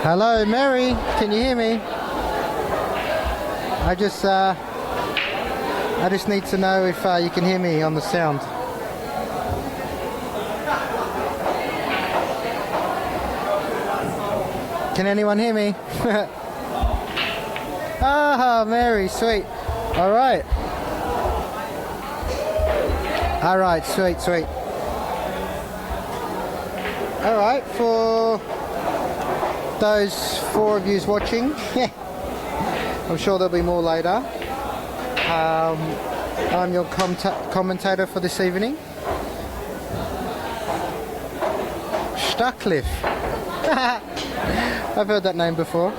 Hello, Mary. Can you hear me? I just need to know if you can hear me on the sound. Can anyone hear me? Ah, Mary, sweet. All right. All right, sweet, sweet. All right, for those 4 of yous watching, I'm sure there'll be more later. I'm your commentator for this evening, Stuckcliffe. I've heard that name before.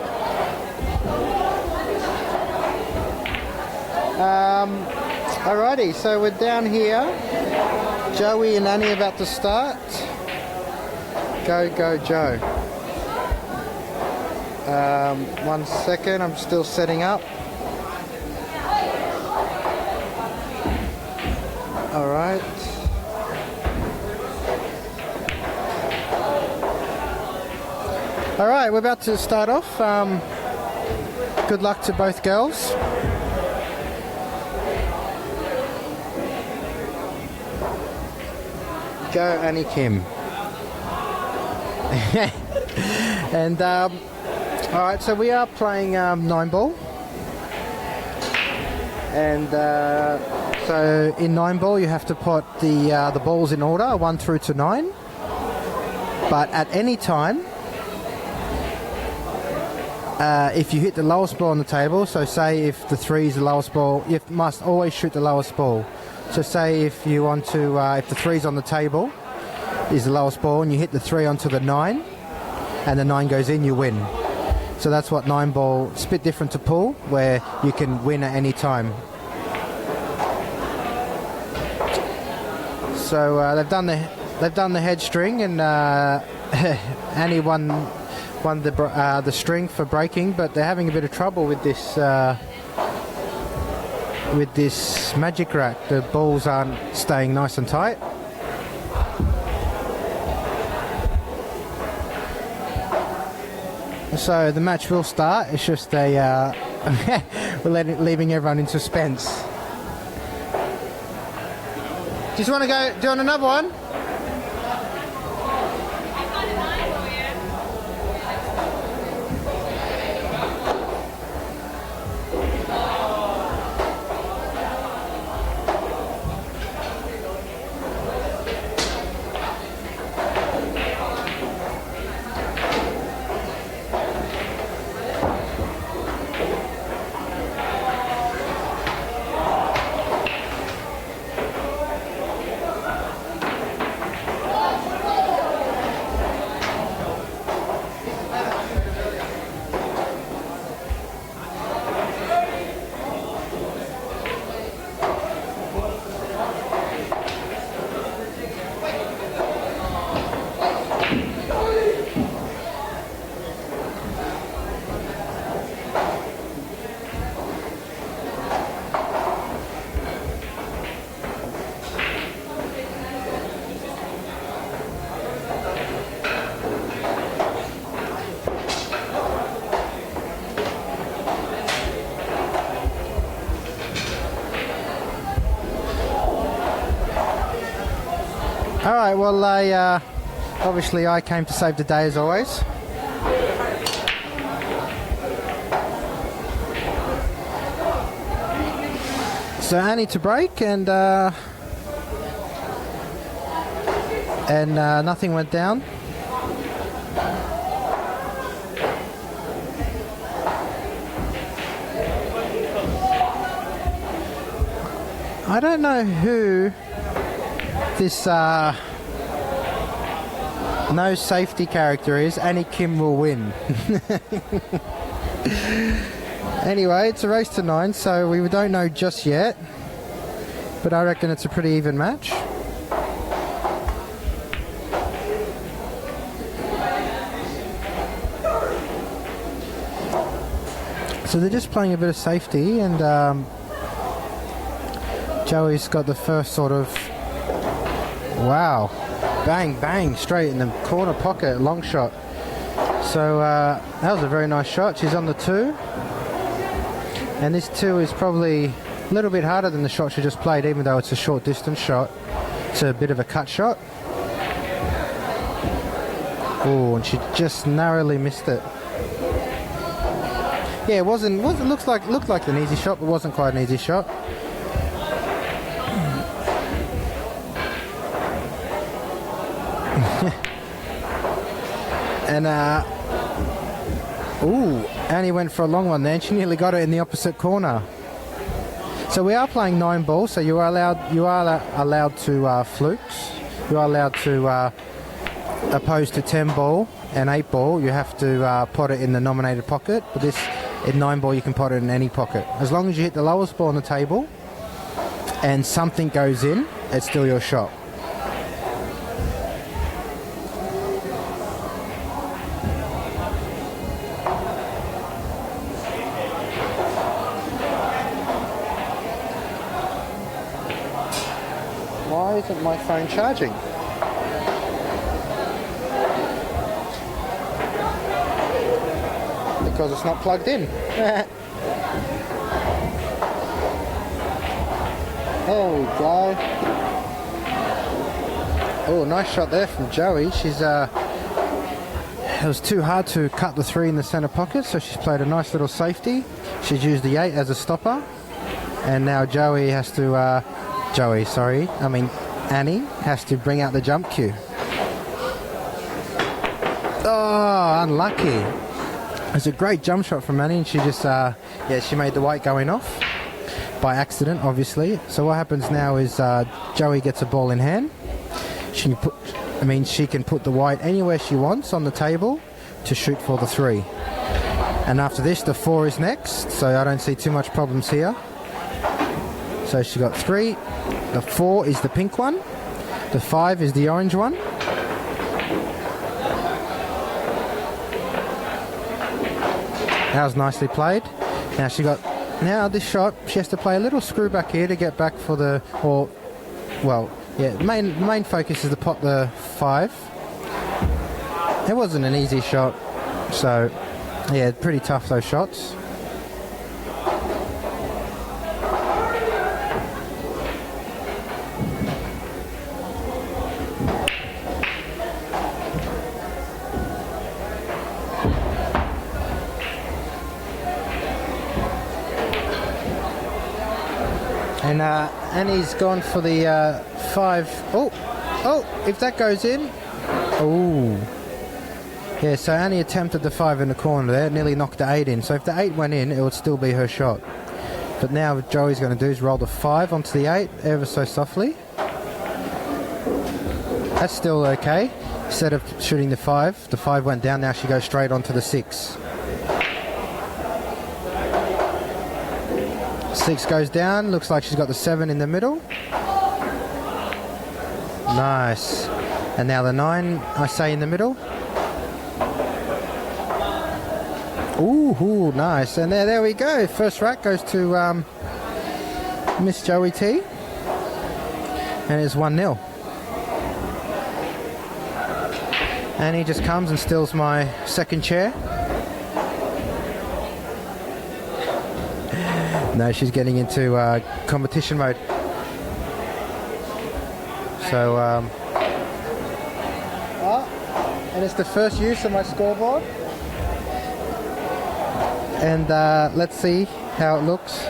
Alrighty, so we're down here. Joey and Annie about to start. Go, go, Joe. 1 second, I'm still setting up. Alright. Alright, we're about to start off. Good luck to both girls. Go, Annie Kim. And alright, so we are playing 9-ball. And so in 9-ball you have to put the balls in order, 1 through to 9. But at any time, if you hit the lowest ball on the table, so say if the 3 is the lowest ball, you must always shoot the lowest ball. So say if you want to, if the 3 is on the table, is the lowest ball, and you hit the 3 onto the 9, and the 9 goes in, you win. So that's what 9-ball. It's a bit different to pool, where you can win at any time. So they've done the head string, and Annie won the string for breaking, but they're having a bit of trouble with this magic rack. The balls aren't staying nice and tight. So the match will start. It's just we're leaving everyone in suspense. Do you want to go? Do you want another one? Alright, well, obviously I came to save the day as always. So Annie to break, and nothing went down. I don't know who this no safety character is. Annie Kim will win. Anyway, it's a race to 9, so we don't know just yet, but I reckon it's a pretty even match. So they're just playing a bit of safety, and Joey's got the first sort of, wow, bang, bang, straight in the corner pocket, long shot. So that was a very nice shot. She's on the 2. And this 2 is probably a little bit harder than the shot she just played, even though it's a short distance shot. It's a bit of a cut shot. Oh, and she just narrowly missed it. Yeah, it wasn't looked like an easy shot, but wasn't quite an easy shot. And Annie went for a long one there, and she nearly got it in the opposite corner. So we are playing 9 ball, so you are allowed to flukes. You are allowed to, opposed to 10 ball and 8 ball, you have to pot it in the nominated pocket. But this, in 9 ball, you can pot it in any pocket. As long as you hit the lowest ball on the table and something goes in, it's still your shot. Why isn't my phone charging? Because it's not plugged in. There we go. Oh, nice shot there from Joey. She's it was too hard to cut the 3 in the centre pocket, so she's played a nice little safety. She's used the 8 as a stopper, and now Annie has to bring out the jump cue. Oh, unlucky. It's a great jump shot from Annie, and she just, she made the weight going off by accident, obviously. So what happens now is Joey gets a ball in hand. She can put the white anywhere she wants on the table to shoot for the 3. And after this, the 4 is next, so I don't see too much problems here. So she got 3. The 4 is the pink one. The 5 is the orange one. That was nicely played. Now this shot, she has to play a little screw back here to get back for the, the main focus is to pot the 5. It wasn't an easy shot, so yeah, pretty tough those shots. And Annie's gone for the 5. Oh, if that goes in. Oh. Yeah, so Annie attempted the 5 in the corner there, nearly knocked the 8 in. So if the 8 went in, it would still be her shot. But now what Joey's going to do is roll the 5 onto the 8 ever so softly. That's still okay. Instead of shooting the 5 went down. Now she goes straight onto the 6. 6 goes down, looks like she's got the 7 in the middle. Nice. And now the 9, I say, in the middle. Ooh, nice. And there we go. First rack goes to Miss Joey T. And it's 1-0. And he just comes and steals my second chair. No, she's getting into competition mode. So, and it's the first use of my scoreboard. And let's see how it looks.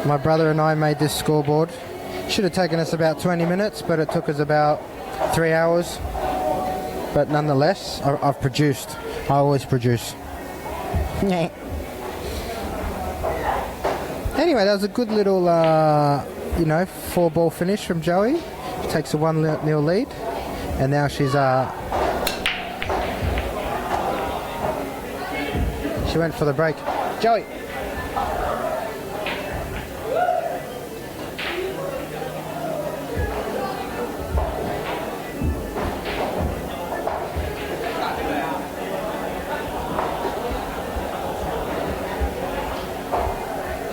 My brother and I made this scoreboard. Should have taken us about 20 minutes, but it took us about 3 hours. But nonetheless, I've produced. I always produce. Anyway, that was a good little, 4-ball finish from Joey. She takes a 1-0 lead. And now she's, she went for the break. Joey!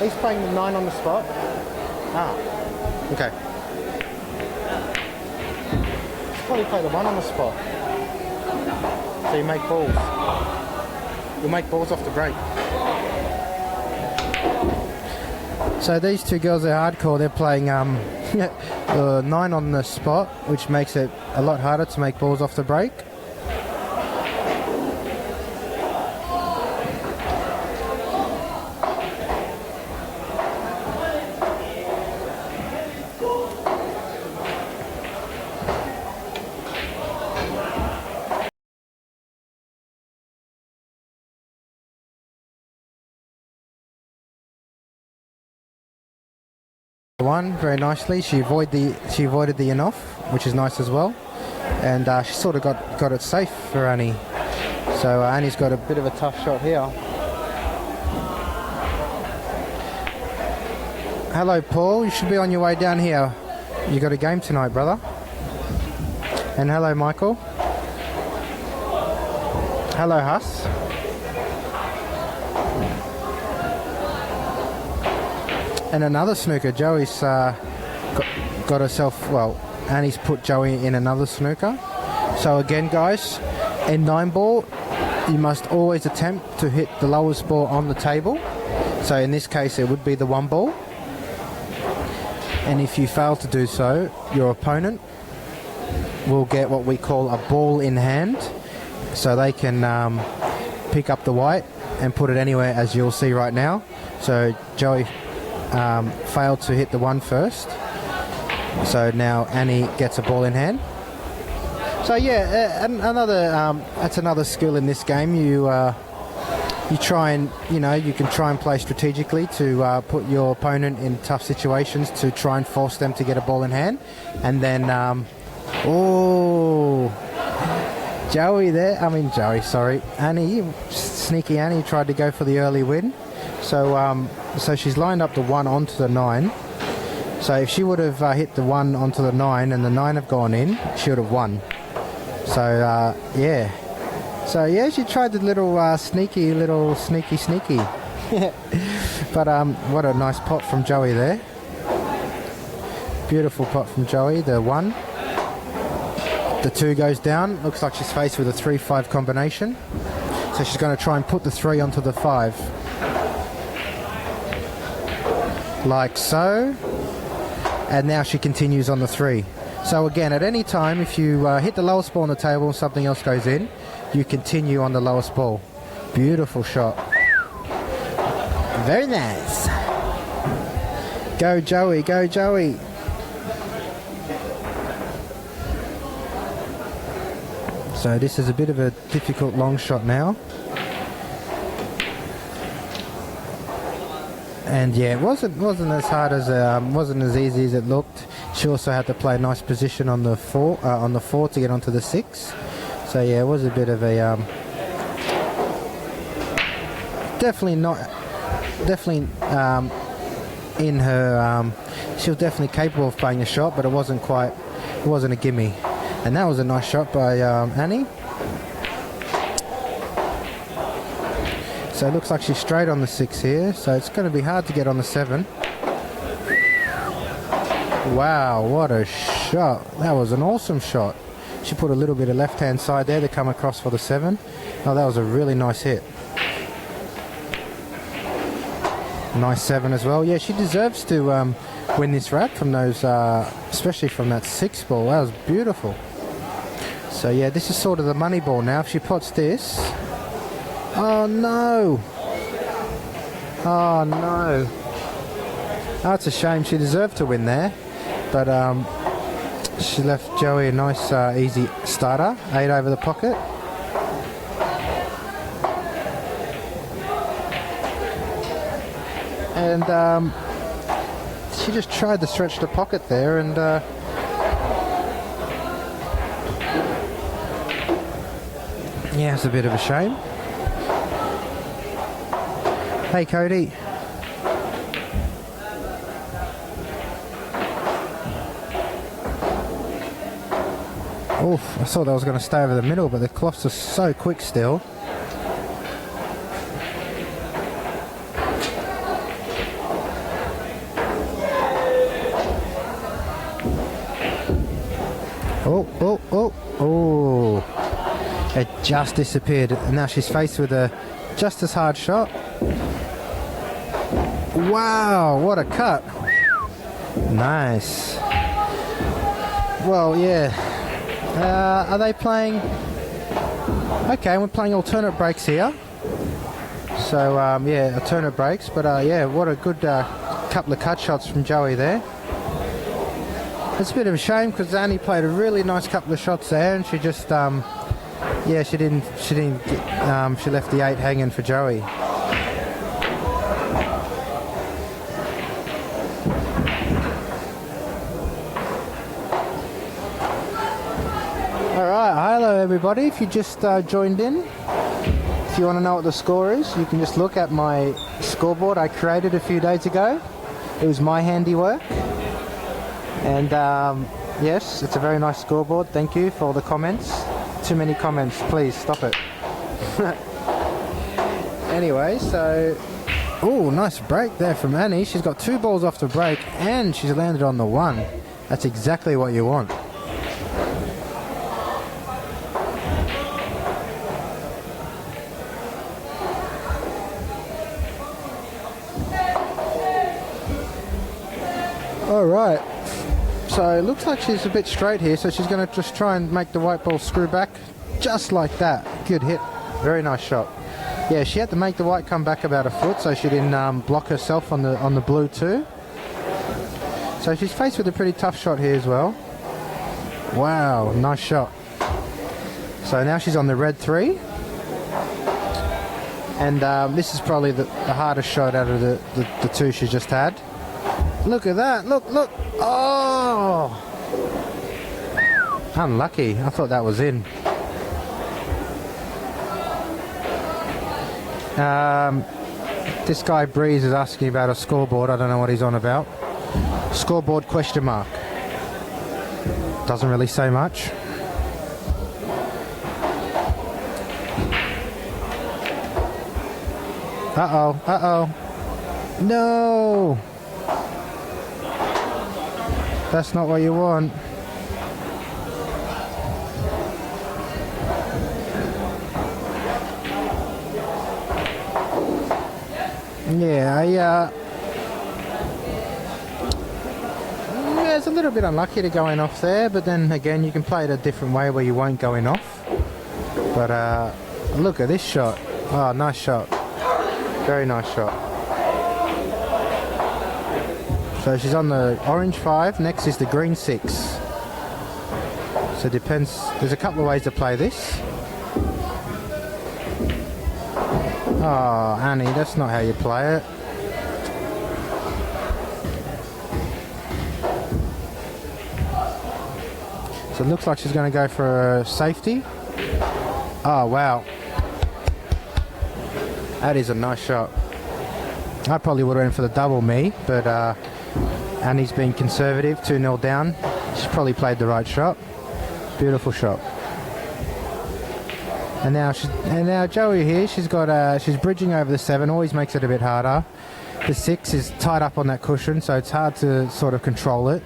He's playing the 9 on the spot. Okay. Probably play the 1 on the spot. So you make balls. You'll make balls off the break. So these two girls are hardcore. They're playing 9 on the spot, which makes it a lot harder to make balls off the break. One very nicely. She avoided the in-off, which is nice as well, and she sort of got it safe for Annie. So Annie's got a bit of a tough shot here. Hello, Paul. You should be on your way down here. You got a game tonight, brother. And hello, Michael. Hello, Huss. And another snooker. Joey's got herself, well, Annie's put Joey in another snooker. So again, guys, in 9 ball, you must always attempt to hit the lowest ball on the table. So in this case, it would be the 1 ball. And if you fail to do so, your opponent will get what we call a ball in hand. So they can pick up the white and put it anywhere, as you'll see right now. So Joey failed to hit the 1 first, so now Annie gets a ball in hand. So yeah, that's another skill in this game. You try and you can try and play strategically to put your opponent in tough situations to try and force them to get a ball in hand, and then Annie, sneaky Annie tried to go for the early win. So she's lined up the 1 onto the 9. So if she would have hit the 1 onto the 9 and the 9 have gone in, she would have won. So yeah. So yeah, she tried the little sneaky. But what a nice pot from Joey there. Beautiful pot from Joey. The 1. The 2 goes down. Looks like she's faced with a 3-5 combination. So she's going to try and put the 3 onto the 5. Like so. And now she continues on the 3. So again, at any time, if you hit the lowest ball on the table and something else goes in, you continue on the lowest ball. Beautiful shot. Very nice. Go Joey, go Joey. So this is a bit of a difficult long shot now. And yeah, it wasn't as hard as wasn't as easy as it looked. She also had to play a nice position on the 4 to get onto the 6. So yeah, it was a bit of a definitely in her. She was definitely capable of playing a shot, but it wasn't a gimme. And that was a nice shot by Annie. So it looks like she's straight on the 6 here, so it's going to be hard to get on the 7. Wow, what a shot. That was an awesome shot. She put a little bit of left-hand side there to come across for the 7. Oh, that was a really nice hit. Nice 7 as well. Yeah, she deserves to win this rack from those, especially from that 6 ball. That was beautiful. So yeah, this is sort of the money ball now. If she puts this... Oh no! Oh no! That's a shame. She deserved to win there, but she left Joey a nice easy starter. 8 over the pocket. And she just tried to stretch the pocket there, and yeah, it's a bit of a shame. Hey Cody. Oof, I thought I was going to stay over the middle, but the cloths are so quick still. just disappeared. And now she's faced with a just as hard shot. Wow, what a cut. Nice. Well, yeah. Are they playing? Okay, we're playing alternate breaks here. So, yeah, alternate breaks. But, yeah, what a good couple of cut shots from Joey there. It's a bit of a shame because Annie played a really nice couple of shots there, and she just, yeah, she didn't get, she left the 8 hanging for Joey. Alright, hello everybody. If you just joined in, if you want to know what the score is, you can just look at my scoreboard I created a few days ago. It was my handiwork. And yes, it's a very nice scoreboard. Thank you for all the comments. Too many comments, please stop it. Anyway, so oh, nice break there from Annie. She's got 2 balls off the break and she's landed on the 1. That's exactly what you want. All right. So it looks like she's a bit straight here, so she's going to just try and make the white ball screw back just like that. Good hit. Very nice shot. Yeah, she had to make the white come back about a foot so she didn't block herself on the blue too. So she's faced with a pretty tough shot here as well. Wow, nice shot. So now she's on the red 3. And this is probably the hardest shot out of the 2 she just had. Look at that. Look, look. Oh! Unlucky. I thought that was in. This guy Breeze is asking about a scoreboard. I don't know what he's on about. Scoreboard question mark. Doesn't really say much. Uh-oh. Uh-oh. No! That's not what you want. Yeah, yeah, it's a little bit unlucky to go in off there, but then again, you can play it a different way where you won't go in off. But look at this shot. Oh, nice shot. Very nice shot. So she's on the orange 5, next is the green 6. So it depends, there's a couple of ways to play this. Oh, Annie, that's not how you play it. So it looks like she's going to go for a safety. Oh, wow. That is a nice shot. I probably would have went for the double me, but Annie's been conservative, 2-0 down. She's probably played the right shot. Beautiful shot. And now Joey here, she's bridging over the 7, always makes it a bit harder. The 6 is tied up on that cushion, so it's hard to sort of control it.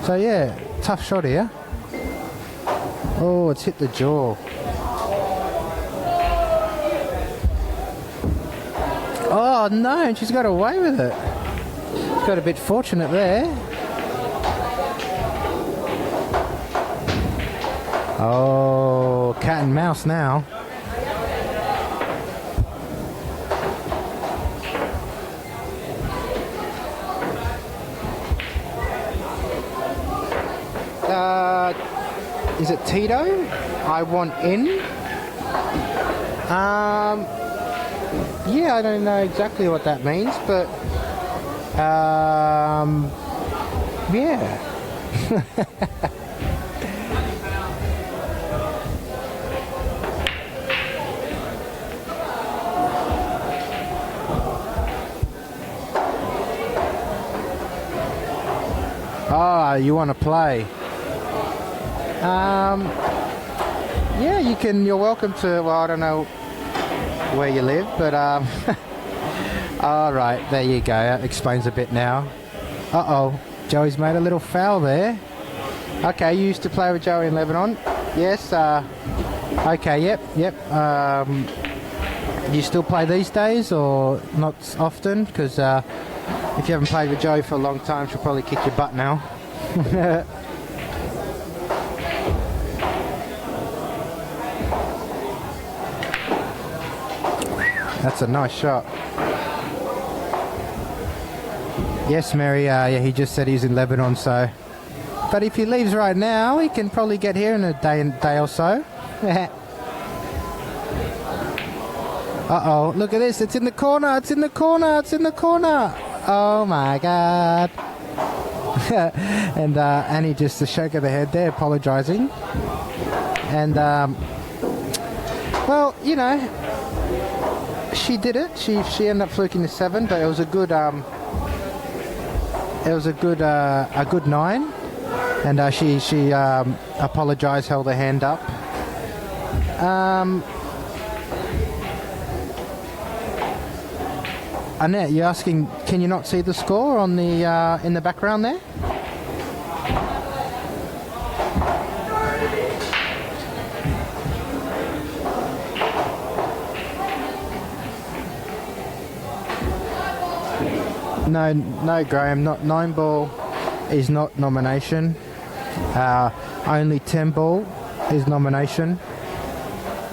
So yeah, tough shot here. Oh, it's hit the jaw. Oh no, and she's got away with it. She's got a bit fortunate there. Oh, cat and mouse now. Is it Tito? I want in. Yeah, I don't know exactly what that means, but yeah. Ah, you want to play? Yeah, you can. You're welcome to. Well, I don't know where you live, but all right, there you go. That explains a bit now. Uh-oh, Joey's made a little foul there. Okay, you used to play with Joey in Lebanon. Yes. Okay, yep. Do you still play these days or not often? Because if you haven't played with Joey for a long time, she'll probably kick your butt now. That's a nice shot. Yes, Mary, yeah, he just said he's in Lebanon, so... But if he leaves right now, he can probably get here in a day or so. Uh-oh, look at this, it's in the corner, it's in the corner. Oh my God. And Annie just a shake of the head there, apologising. And, well, you know, she did it. She ended up fluking the 7, but it was a good a good 9. And she apologised, held her hand up. Annette, you're asking, can you not see the score on the in the background there? No, Graham. Not 9 ball is not nomination. Only 10 ball is nomination.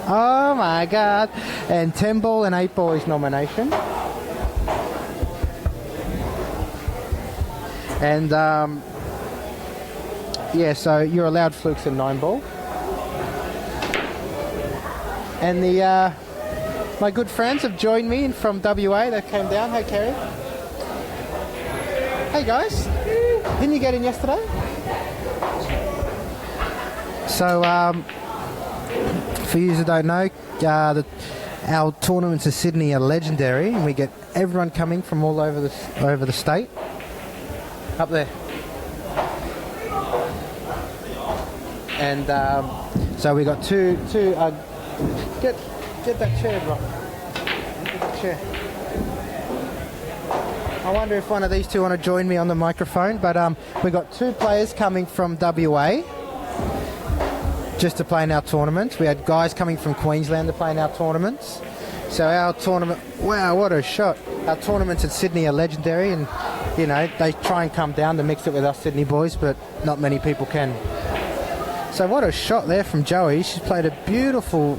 Oh my God! And 10 ball and 8 ball is nomination. And yeah, so you're allowed flukes in 9 ball. And the my good friends have joined me from WA. They came down. Hey, Kerry. Hey guys. Didn't you get in yesterday? So for you who don't know, our tournaments in Sydney are legendary, and we get everyone coming from all over the state. Up there. And so we got two get that chair, bro. Get that chair. I wonder if one of these two want to join me on the microphone, but we got 2 players coming from WA just to play in our tournaments. We had guys coming from Queensland to play in our tournaments. So our tournament, wow, what a shot. Our tournaments in Sydney are legendary, and you know, they try and come down to mix it with us Sydney boys, but not many people can. So what a shot there from Joey. She's played a beautiful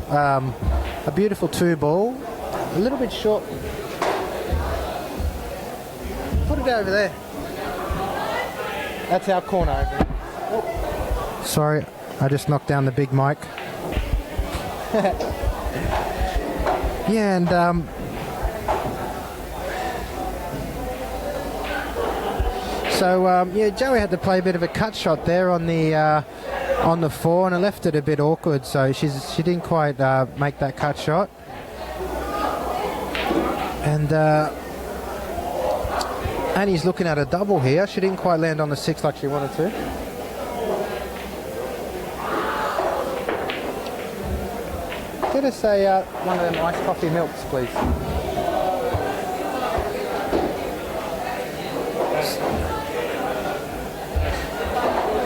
2 ball, a little bit short. Put it over there. That's our corner over there. Oh. Sorry, I just knocked down the big mic. Yeah, and so yeah, Joey had to play a bit of a cut shot there on the 4, and it left it a bit awkward. So she didn't quite make that cut shot, and Annie's looking at a double here. She didn't quite land on the 6 like she wanted to. Get us one of them iced coffee milks, please.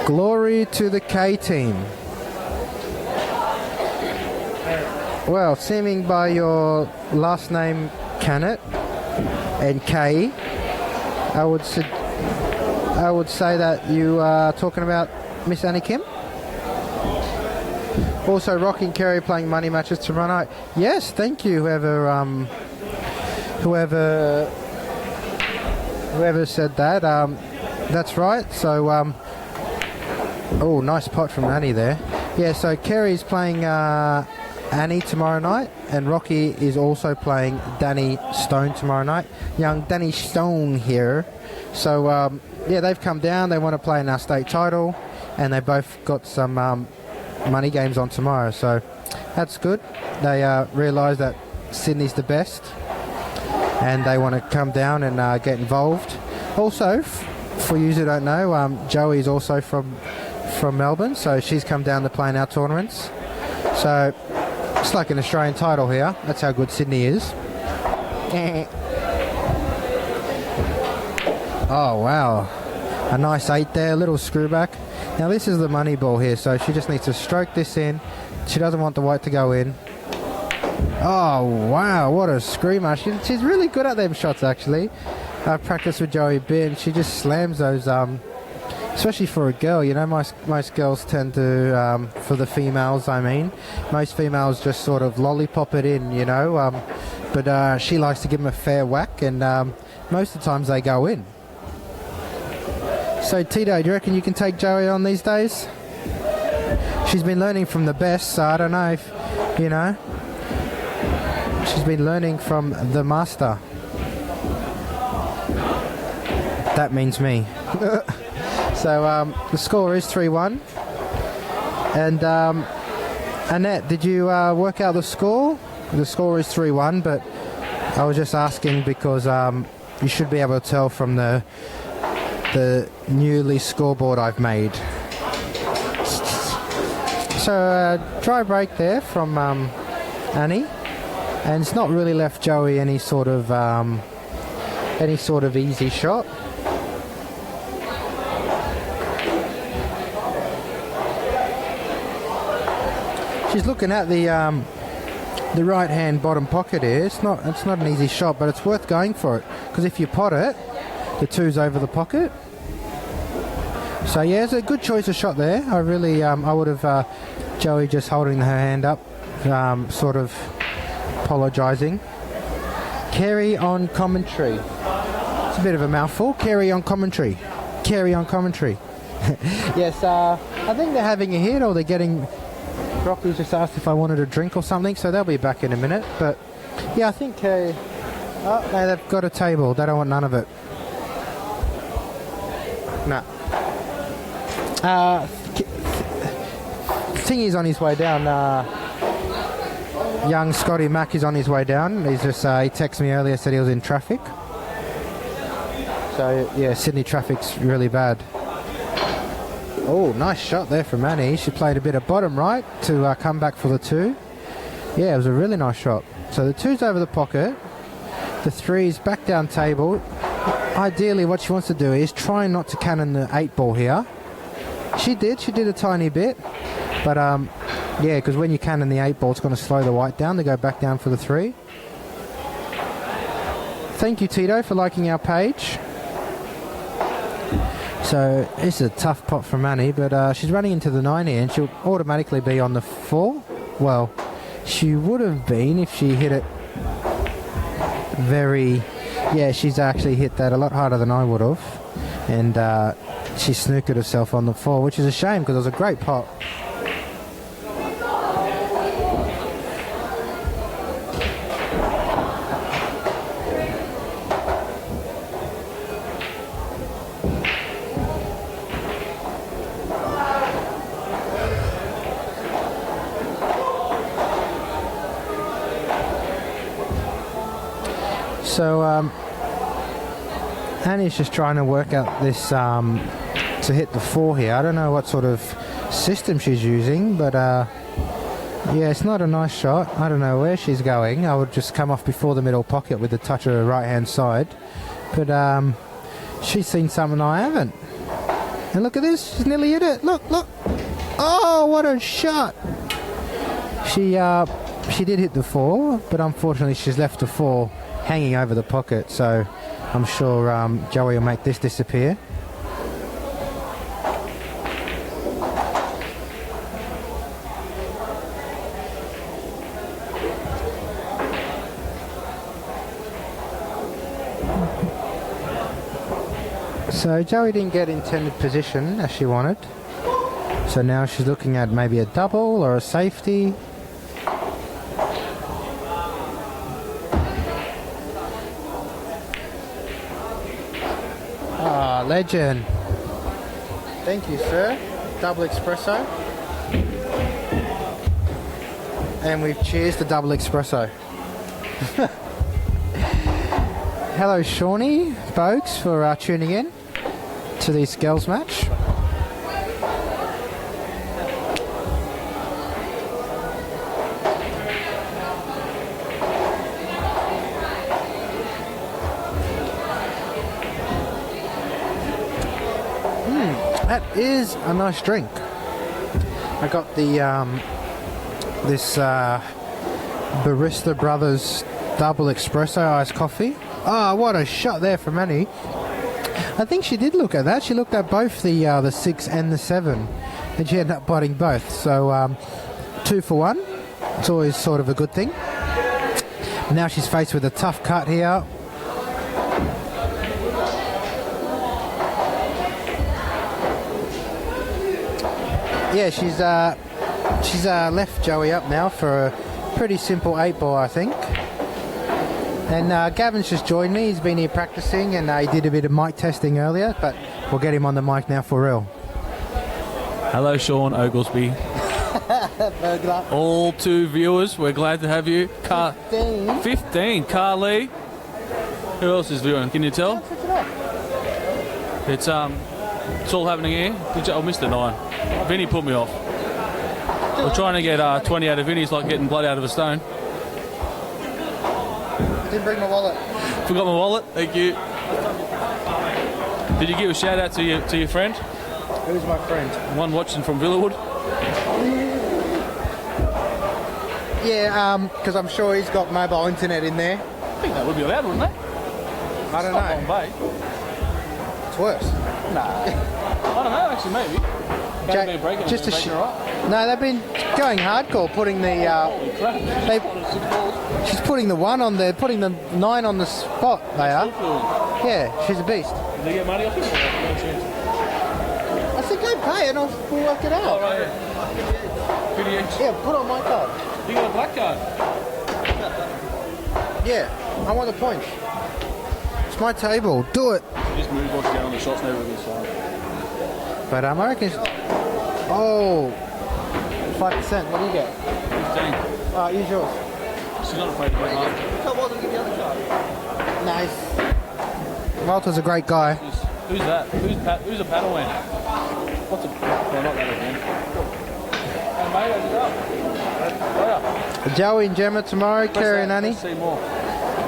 Glory to the K team. Well, seeming by your last name, Canet, and K, I would say that you are talking about Miss Annie Kim. Also, Rocky and Kerry playing money matches tomorrow night. Yes, thank you, whoever said that. That's right. So, oh, nice pot from Annie there. Yeah, so Kerry's playing Annie tomorrow night, and Rocky is also playing Danny Stone tomorrow night. Young Danny Stone here. So, yeah, they've come down. They want to play in our state title, and they both got some money games on tomorrow. So that's good. They realise that Sydney's the best, and they want to come down and get involved. Also, for you who don't know, Joey's also from Melbourne, so she's come down to play in our tournaments. So it's like an Australian title here. That's how good Sydney is. Oh wow, a nice 8 there, a little screw back. Now this is the money ball here, so she just needs to stroke this in, She doesn't want the white to go in. Oh, wow, what a screamer. She's really good at them shots, actually. I've practiced with Joey a bit, and she just slams those, especially for a girl. You know, most girls tend to, for the females, I mean, most females just sort of lollipop it in, you know, but she likes to give them a fair whack, and most of the times they go in. So, Tito, do you reckon you can take Joey on these days? She's been learning from the best, so I don't know if, you know, she's been learning from the master. That means me. So the score is 3-1. And Annette, did you work out the score? The score is 3-1, but I was just asking because you should be able to tell from the newly scoreboard I've made. So dry break there from Annie, and it's not really left Joey any sort of easy shot. She's looking at the right hand bottom pocket here. It's not an easy shot, but it's worth going for it, because if you pot it, the two's over the pocket. So yeah, it's a good choice of shot there. I really, I would have Joey just holding her hand up, sort of apologising. Carry on commentary. It's a bit of a mouthful. Carry on commentary. Carry on commentary. Yes, I think they're having a hit, or they're getting. Rocky just asked if I wanted a drink or something, so they'll be back in a minute. But yeah, I think. Oh, no, they've got a table. They don't want none of it. No. Thingy's on his way down. Young Scotty Mack is on his way down. He's just he texted me earlier, said he was in traffic. So yeah, Sydney traffic's really bad. Oh, nice shot there from Annie. She played a bit of bottom right to come back for the two. Yeah, it was a really nice shot. So the two's over the pocket. The three's back down table. Ideally, what she wants to do is try not to cannon the 8-ball here. She did a tiny bit, but yeah, because when you cannon the 8-ball, it's going to slow the white down to go back down for the 3. Thank you, Tito, for liking our page. So it's a tough pot from Annie, but she's running into the 9 here, and she'll automatically be on the 4. Well, she would have been if she hit it very... Yeah, she's actually hit that a lot harder than I would have, and she snookered herself on the 4, which is a shame because it was a great pot. So Annie's just trying to work out this to hit the 4 here. I don't know what sort of system she's using, but yeah, it's not a nice shot. I don't know where she's going. I would just come off before the middle pocket with the touch of her right hand side, but she's seen something I haven't. And look at this, she's nearly hit it. Look. Oh, what a shot. She did hit the 4, but unfortunately she's left the 4 hanging over the pocket, so I'm sure Joey will make this disappear. So Joey didn't get intended position as she wanted, so now she's looking at maybe a double or a safety. Legend. Thank you, sir. Double espresso. And we've cheers to double espresso. Hello, Shawnee, folks, for tuning in to this girls match. That is a nice drink. I got the this Barista Brothers double espresso iced coffee. Oh, what a shot there from Annie. I think she did look at that. She looked at both the 6 and the 7, and she ended up biting both. So 2 for 1. It's always sort of a good thing. Now she's faced with a tough cut here. Yeah, she's left Joey up now for a pretty simple 8-ball, I think. And Gavin's just joined me. He's been here practicing, and he did a bit of mic testing earlier, but we'll get him on the mic now for real. Hello, Sean Oglesby. All 2 viewers, we're glad to have you. 15. Carly. Who else is viewing? Can you tell? It's all happening here. I missed the 9. Vinny put me off. We're trying to get 20 out of Vinny. It's like getting blood out of a stone. Didn't bring my wallet. Forgot my wallet. Thank you. Did you give a shout out to your friend? Who's my friend? One watching from Villawood. Yeah, because I'm sure he's got mobile internet in there. I think that would be allowed, wouldn't it? I don't know. Long Bay. It's worse. Nah. I don't know, actually, maybe. Just a No, they've been going hardcore, putting the. She's putting the 1 on there, putting the 9 on the spot. They are. Yeah, she's a beast. Did they get money off it? I think they pay and I'll work it out. Oh, right, yeah. Yeah, put on my card. You got a black card? Yeah, I want the points. It's my table. Do it. Just move what's down on the shots and everything. So. But I reckon. Oh, 5%. What do you get? 15. Use yours. She's not afraid to get up. Nice. Walter's a great guy. Who's that? Who's a paddle man? What's a... No, not that again. Hey, mate, how's it up? Joey and Gemma tomorrow, Kerry and Annie. See more.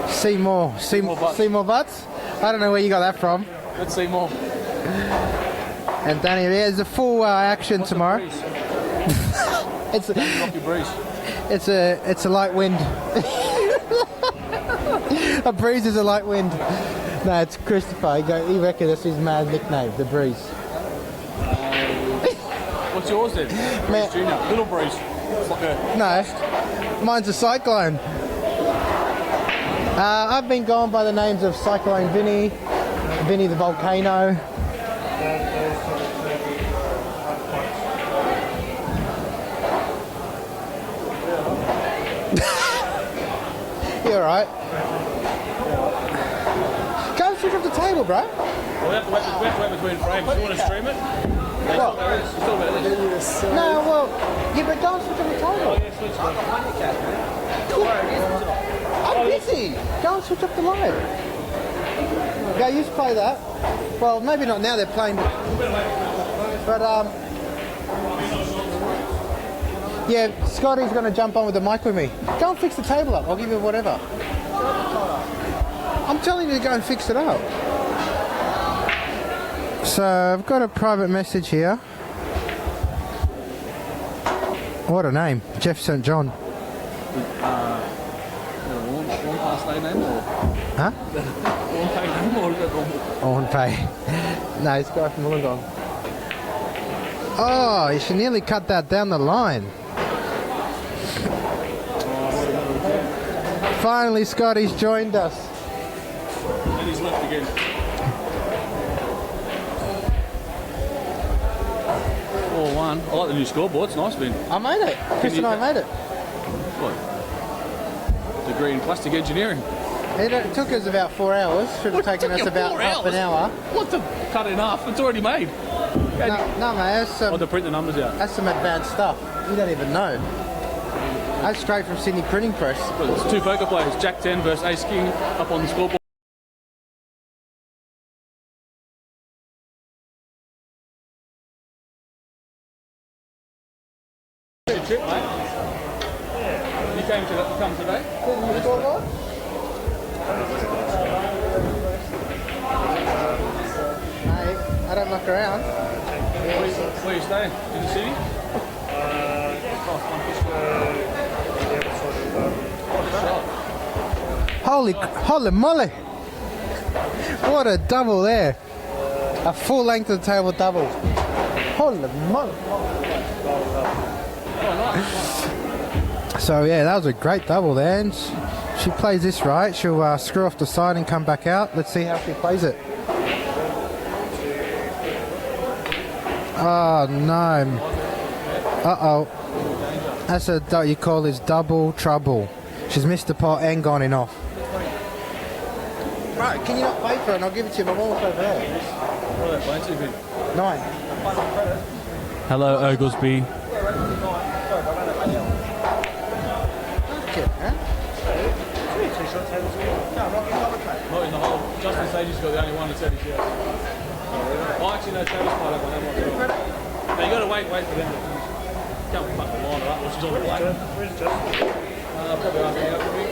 See more. See more butts? I don't know where you got that from. Let's see more. And Danny, there's a full action What's tomorrow. It's a light wind. A breeze is a light wind. No, it's Christopher. He reckons that's his mad nickname, the breeze. What's yours then? Breeze Junior. Little breeze. It's like a... No, mine's a cyclone. I've been going by the names of Cyclone Vinny, Vinny the Volcano. You alright? Go and switch off the table, bro. We have to wait between frames. You want to stream it? What? No, well, yeah, but go and switch on the table. I'm busy. Go and switch off the light. Go, you play that. Well, maybe not now, they're playing. But, yeah, Scotty's going to jump on with the mic with me. Go and fix the table up. I'll give you whatever. I'm telling you to go and fix it up. So, I've got a private message here. What a name. Jeff St. John. One past name or? Huh? One pay name or is that normal? On pay. No, it's guy from Wollongong. Oh, you should nearly cut that down the line. Finally, Scotty's joined us. And he's left again. 4-1. I like the new scoreboard. It's nice, Ben. I made it. Chris and I made it. What? Degree in plastic engineering. It took us about 4 hours. Should have taken us about half an hour. What to cut it in half? It's already made. No, mate, Oh, to print the numbers out. that's some advanced stuff. You don't even know. That's straight from Sydney Printing Press. It's 2 poker players. Jack 10 versus Ace King up on the scoreboard. Trip, mate. You came to come today? Mate, I don't muck around. Where are you staying? In the city? Holy moly! What a double there! A full length of the table double. Holy moly! So yeah, that was a great double there. And she plays this right. She'll screw off the side and come back out. Let's see how she plays it. Oh no! Uh-oh. That's what you call is double trouble. She's missed the pot and gone in off. Right, can you not pay for it and I'll give it to you? My wallet's over there. What are they playing to, Vin? 9. Hello, Oglesby. Okay, huh? Not in the whole. Justin Sage's got the only one that said he's yes. Oh, actually, no, Travis might have one. No, you got to wait for them to finish. Can't fuck the line up, or she's on the black. Where's Justin? Probably asking out for me.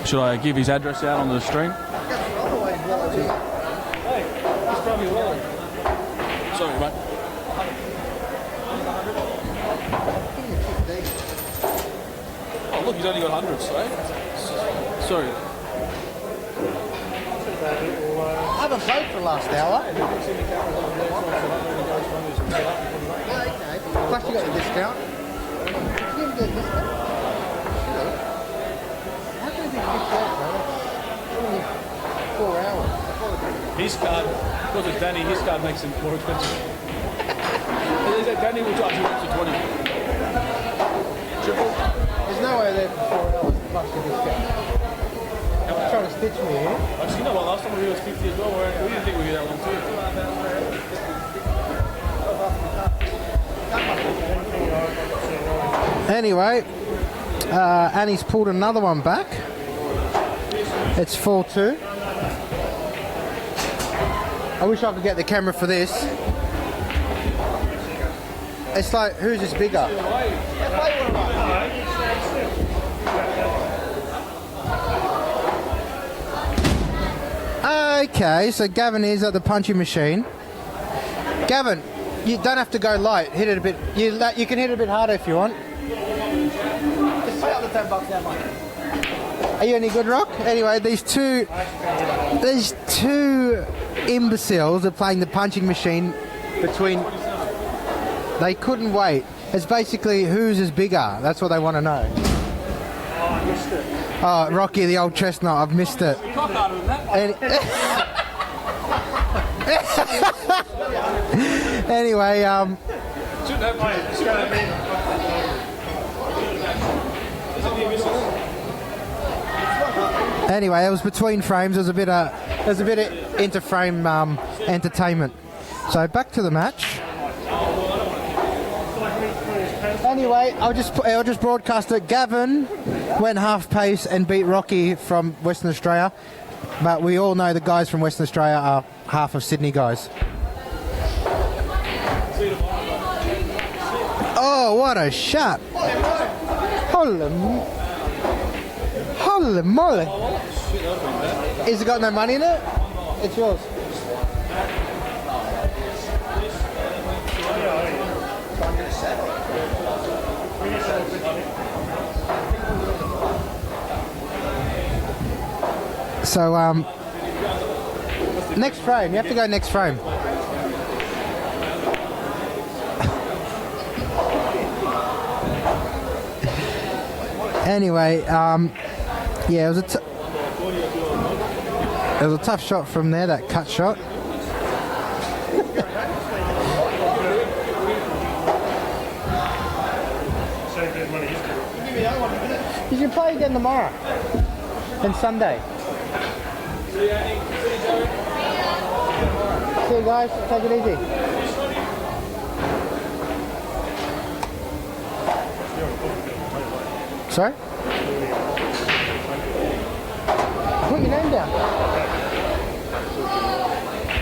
Should I give his address out on the stream? Hey, he's probably well. Sorry, mate. Oh, look, he's only got hundreds, eh? Sorry. I haven't played for the last hour. Plus you got the discount. Did you ever get a discount? How can it be 50 hours, bro? Only 4 hours. His card, because it's Danny, his card makes it more expensive. Danny will charge you up to 20. Triple. There's no way there for 4 hours plus the discount. You're trying to stitch me here. Actually, you know what? Last time we were 50 as well. We didn't think we'd be that long too. Anyway, Annie's pulled another one back. It's 4-2. I wish I could get the camera for this. It's like, whose is bigger? Okay, so Gavin is at the punching machine. Gavin, you don't have to go light. Hit it a bit. You can hit it a bit harder if you want. Just pay up the $10 now, mate. Are you any good, Rock? Anyway, these two imbeciles are playing the punching machine between. They couldn't wait. It's basically whose is bigger. That's what they want to know. Oh, I missed it. Oh, Rocky, the old chestnut. I've missed it. Anyway, Anyway, it was between frames. There's a bit of inter-frame entertainment. So back to the match. Anyway, I'll just broadcast it. Gavin went half pace and beat Rocky from Western Australia, but we all know the guys from Western Australia are half of Sydney guys. Oh, what a shot! Holy moly! Has it got no money in it? It's yours. So, next frame. You have to go next frame. Anyway, yeah, it was a tough shot from there, that cut shot. You should play again tomorrow and Sunday. See you guys. Take it easy. Sorry? Put your name down.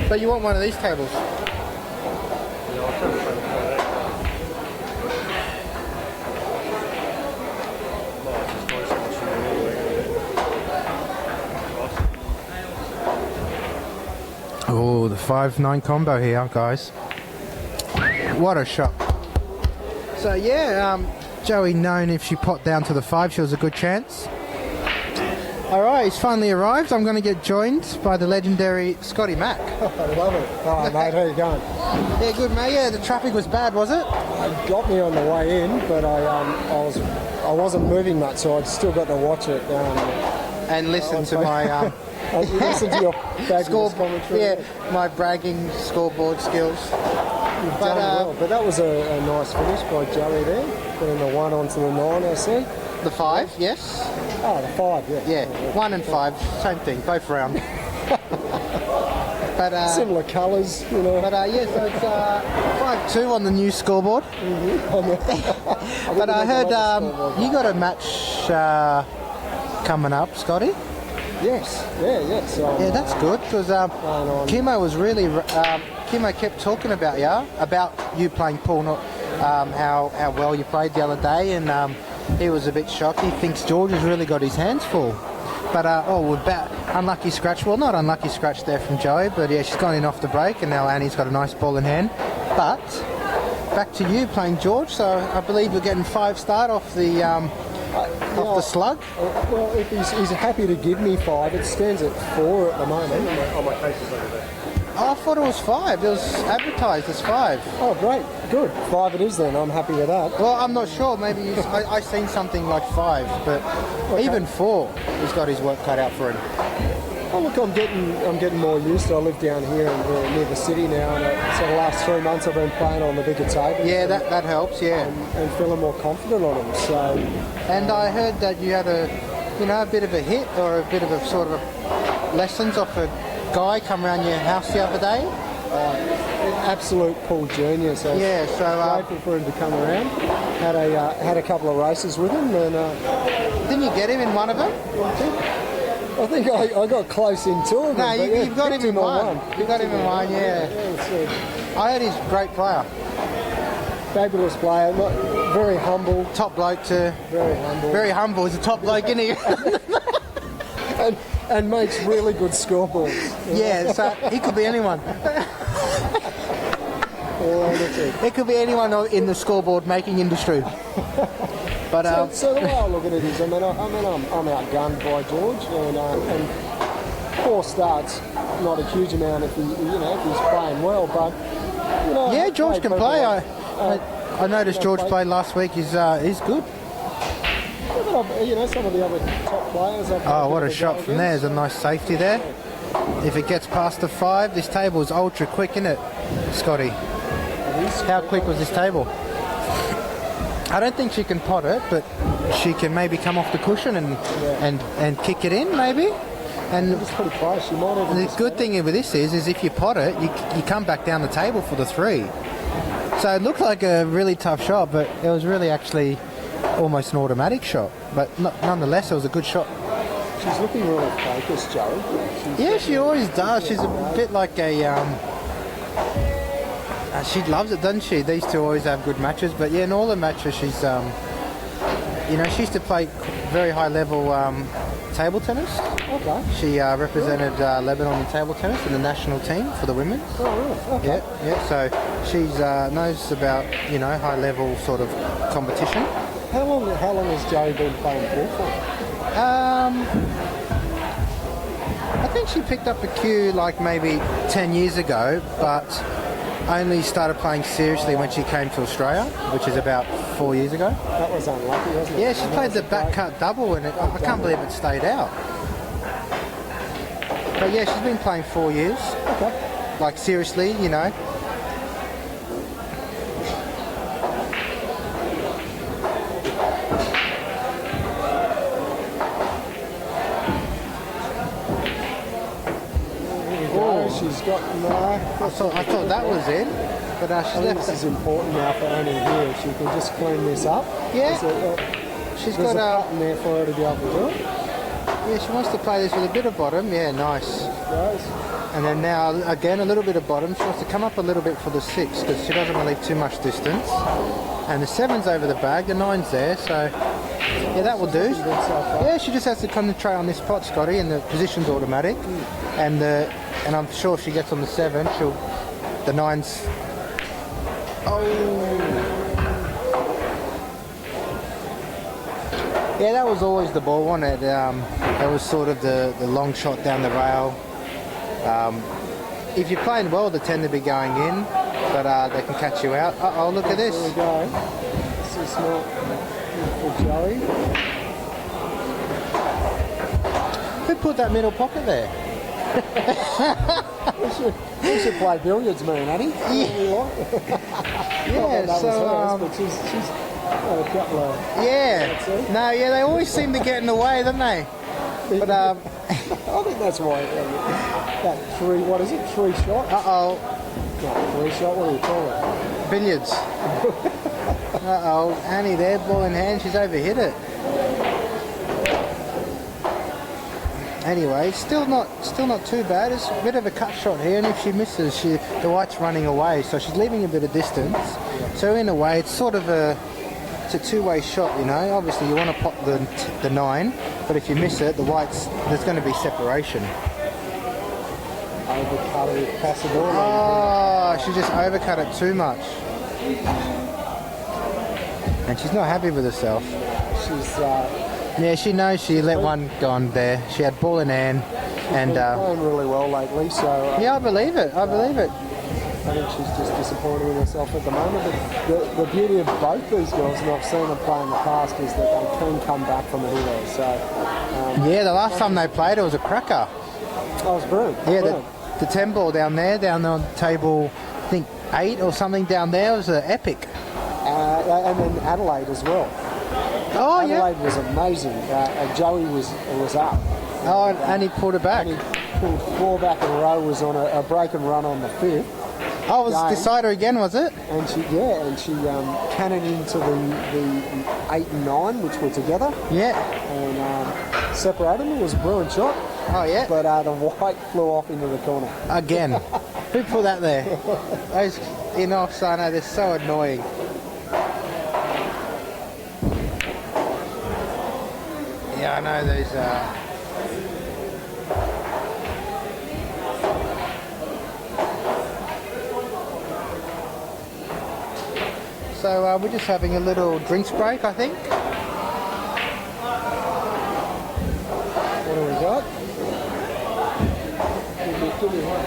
But you want one of these tables. Oh, the 5-9 combo here, guys. What a shot. So yeah, Joey known if she popped down to the 5, she was a good chance. Alright, he's finally arrived. I'm going to get joined by the legendary Scotty Mack. I love it. Oh, mate, how you going? Yeah, good mate. Yeah, the traffic was bad, was it? It got me on the way in, but I wasn't moving much, so I still got to watch it. And listen to my I listened to your fabulous commentary. yeah, my bragging scoreboard skills. You've done well, but that was a nice finish by Joey there. Putting the 1 onto the 9, I see. The 5, yes. Oh, the 5, yeah. Yeah, 1 and 5, same thing, both round. But Similar colours, you know. But yeah, so it's 5-2 on the new scoreboard. But I heard you got a match coming up, Scotty. Yes, yeah. Yeah, that's good because Kimo was really Kimo kept talking about you playing pool, not how well you played the other day, and he was a bit shocked. He thinks George has really got his hands full. But unlucky scratch. Well, not unlucky scratch there from Joey, but yeah, she's gone in off the break, and now Annie's got a nice ball in hand. But back to you playing George. So I believe you're getting 5 start off the off the slug. Well, if he's happy to give me 5, it stands at 4 at the moment. On my cases over there. Oh, I thought it was 5. It was advertised as 5. Oh, great, good. 5 it is then. I'm happy with that. Well, I'm not sure. Maybe I seen something like 5, but even 4, he's got his work cut out for him. Oh, look, I'm getting more used to it. I live down here and near the city now, and so the last 3 months I've been playing on the bigger table. Yeah, that helps. Yeah, and feeling more confident on them. So, and I heard that you had a bit of a hit or a bit of a sort of lessons off a guy come around your house the other day. Absolute Paul Junior. So yeah, so grateful for him to come around. Had a couple of races with him, and didn't you get him in one of them? I think I got close in 2 of them. No, you've got him in one. You got him in one, yeah. I heard he's a great player. Fabulous player, very humble. Top bloke too. Very humble. Very humble. He's a top bloke, isn't he? and makes really good scoreboards. Yeah, so he could be anyone. It could be anyone in the scoreboard making industry. But so the way I look at it is, I'm outgunned by George, and 4 starts, not a huge amount if he's playing well, but yeah, George can play. I noticed George played last week. He's good. Some of the other top players. Oh, what a shot from there! There's a nice safety there. If it gets past the 5, this table is ultra quick, isn't it, Scotty? How quick was this table? I don't think she can pot it, but she can maybe come off the cushion and kick it in, maybe. And it's pretty close. She might even. The good thing with this is if you pot it, you come back down the table for the 3. So it looked like a really tough shot, but it was really actually almost an automatic shot. But nonetheless, it was a good shot. She's looking really focused, Joey. Yeah, she always does. She's a bit like a. She loves it, doesn't she? These two always have good matches, but yeah, in all the matches, she's, she used to play very high level table tennis. Okay. She represented Lebanon in table tennis in the national team for the women. Oh, really? Okay. Yeah. So she's knows about high level sort of competition. How long has Joey been playing pool for? I think she picked up a cue like maybe 10 years ago, but only started playing seriously when she came to Australia, which is about 4 years ago. That was unlucky, wasn't it? Yeah, she played the back cut double, and I can't believe it stayed out. But yeah, she's been playing 4 years. Okay. Like seriously, She's got I thought that was in, but she's left. This is important now for Annie here. She can just clean this up. Yeah. She's got a button there for her to be able to do it. Yeah, she wants to play this with a bit of bottom. Yeah, nice. Nice. And then now again a little bit of bottom. She wants to come up a little bit for the 6 because she doesn't want to leave too much distance. And the 7's over the bag, the 9's there, so yeah, that will do. Yeah, she just has to concentrate on this pot, Scotty, and the position's automatic. And I'm sure if she gets on the 7, the 9's Yeah, that was always the ball, wasn't it? That was sort of the long shot down the rail. If you're playing well, they tend to be going in, but they can catch you out. Uh-oh, look at this. There we go. This is not for Joey. Who put that middle pocket there? We should play billiards, me and Addy. Yeah, that so... was hers, but she's had a couple of... yeah. No, yeah, they always seem to get in the way, don't they? But, I think that's why that three, what is it, three shot? uh-oh, Not three shot, what do you call it? billiards. Uh-oh, Annie there, ball in hand, she's overhit it. Anyway, still not too bad. It's a bit of a cut shot here, and if she misses, the white's running away, so she's leaving a bit of distance. So in a way, it's sort of it's a two-way shot, you know. Obviously, you want to pop the 9, but if you miss it, there's going to be separation. Overcut it, pass it all. Oh, she just overcut it too much, and she's not happy with herself. She's Yeah, she knows she let one go on there. She had ball in hand, and playing really well lately, so yeah, I believe it. I believe it. I think she's just disappointed in herself at the moment. But the beauty of both these girls, and I've seen them play in the past, is that they can come back from it either. So Yeah, the last time they played, it was a cracker. that was brilliant. Yeah, Brilliant. the 10 ball down on table, I think 8 or something down there was an epic. And then Adelaide as well. Oh Adelaide was amazing. Joey was up. yeah. Oh, and he pulled it back. And he pulled 4 back in a row. Was on a break and run on the 5th. Oh, it was game. decider again, was it? And she cannoned into the 8 and 9, which were together, Yeah. and separated them. It was a brilliant shot, Oh yeah. but the white flew off into the corner. Again. Who put that there? Those in-offs, I know, they're so annoying. Yeah, I know these. So we're just having a little drinks break, I think. What do we got? Give me one.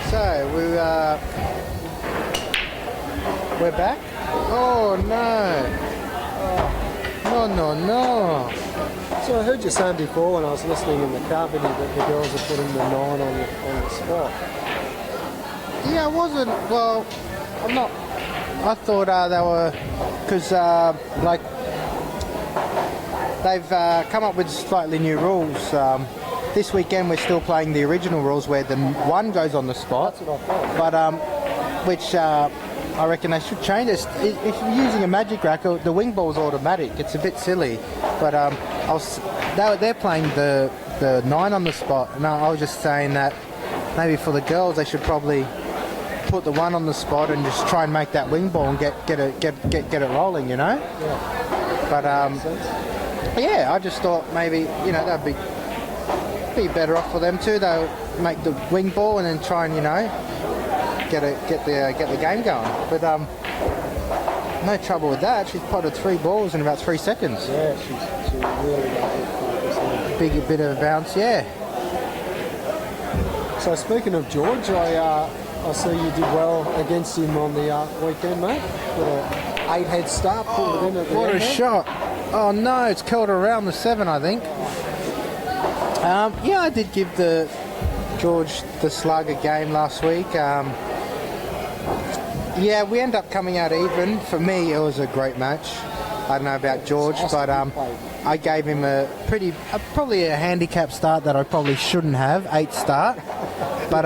So we're back. Oh no! Oh, no! So I heard you saying before when I was listening in the car, Vinny, that the girls are putting the 9 on the spot. Yeah, I wasn't. Well, I'm not. I thought they were because like they've come up with slightly new rules. This weekend we're still playing the original rules where the 1 goes on the spot. That's what I thought. But which I reckon they should change it. If you're using a magic rack, the wing ball's automatic. It's a bit silly. But they're playing the 9 on the spot, and I was just saying that maybe for the girls they should probably put the 1 on the spot and just try and make that wing ball and get it rolling, you know. Yeah. But Makes sense. yeah, I just thought maybe that'd be better off for them too. They'll make the wing ball and then try and get the game going. But no trouble with that. She's potted 3 balls in about 3 seconds. Yeah, she really got it focused. Big bit of a bounce, yeah. So speaking of George, I see you did well against him on the weekend, mate. With a 8 head start, pulled it in at the What end a there. shot! Oh no, it's curled around the 7, I think. Yeah, I did give the George the slug a game last week. Yeah, we end up coming out even. For me, it was a great match. I don't know about George, but I gave him probably a handicap start that I probably shouldn't have, 8 start. But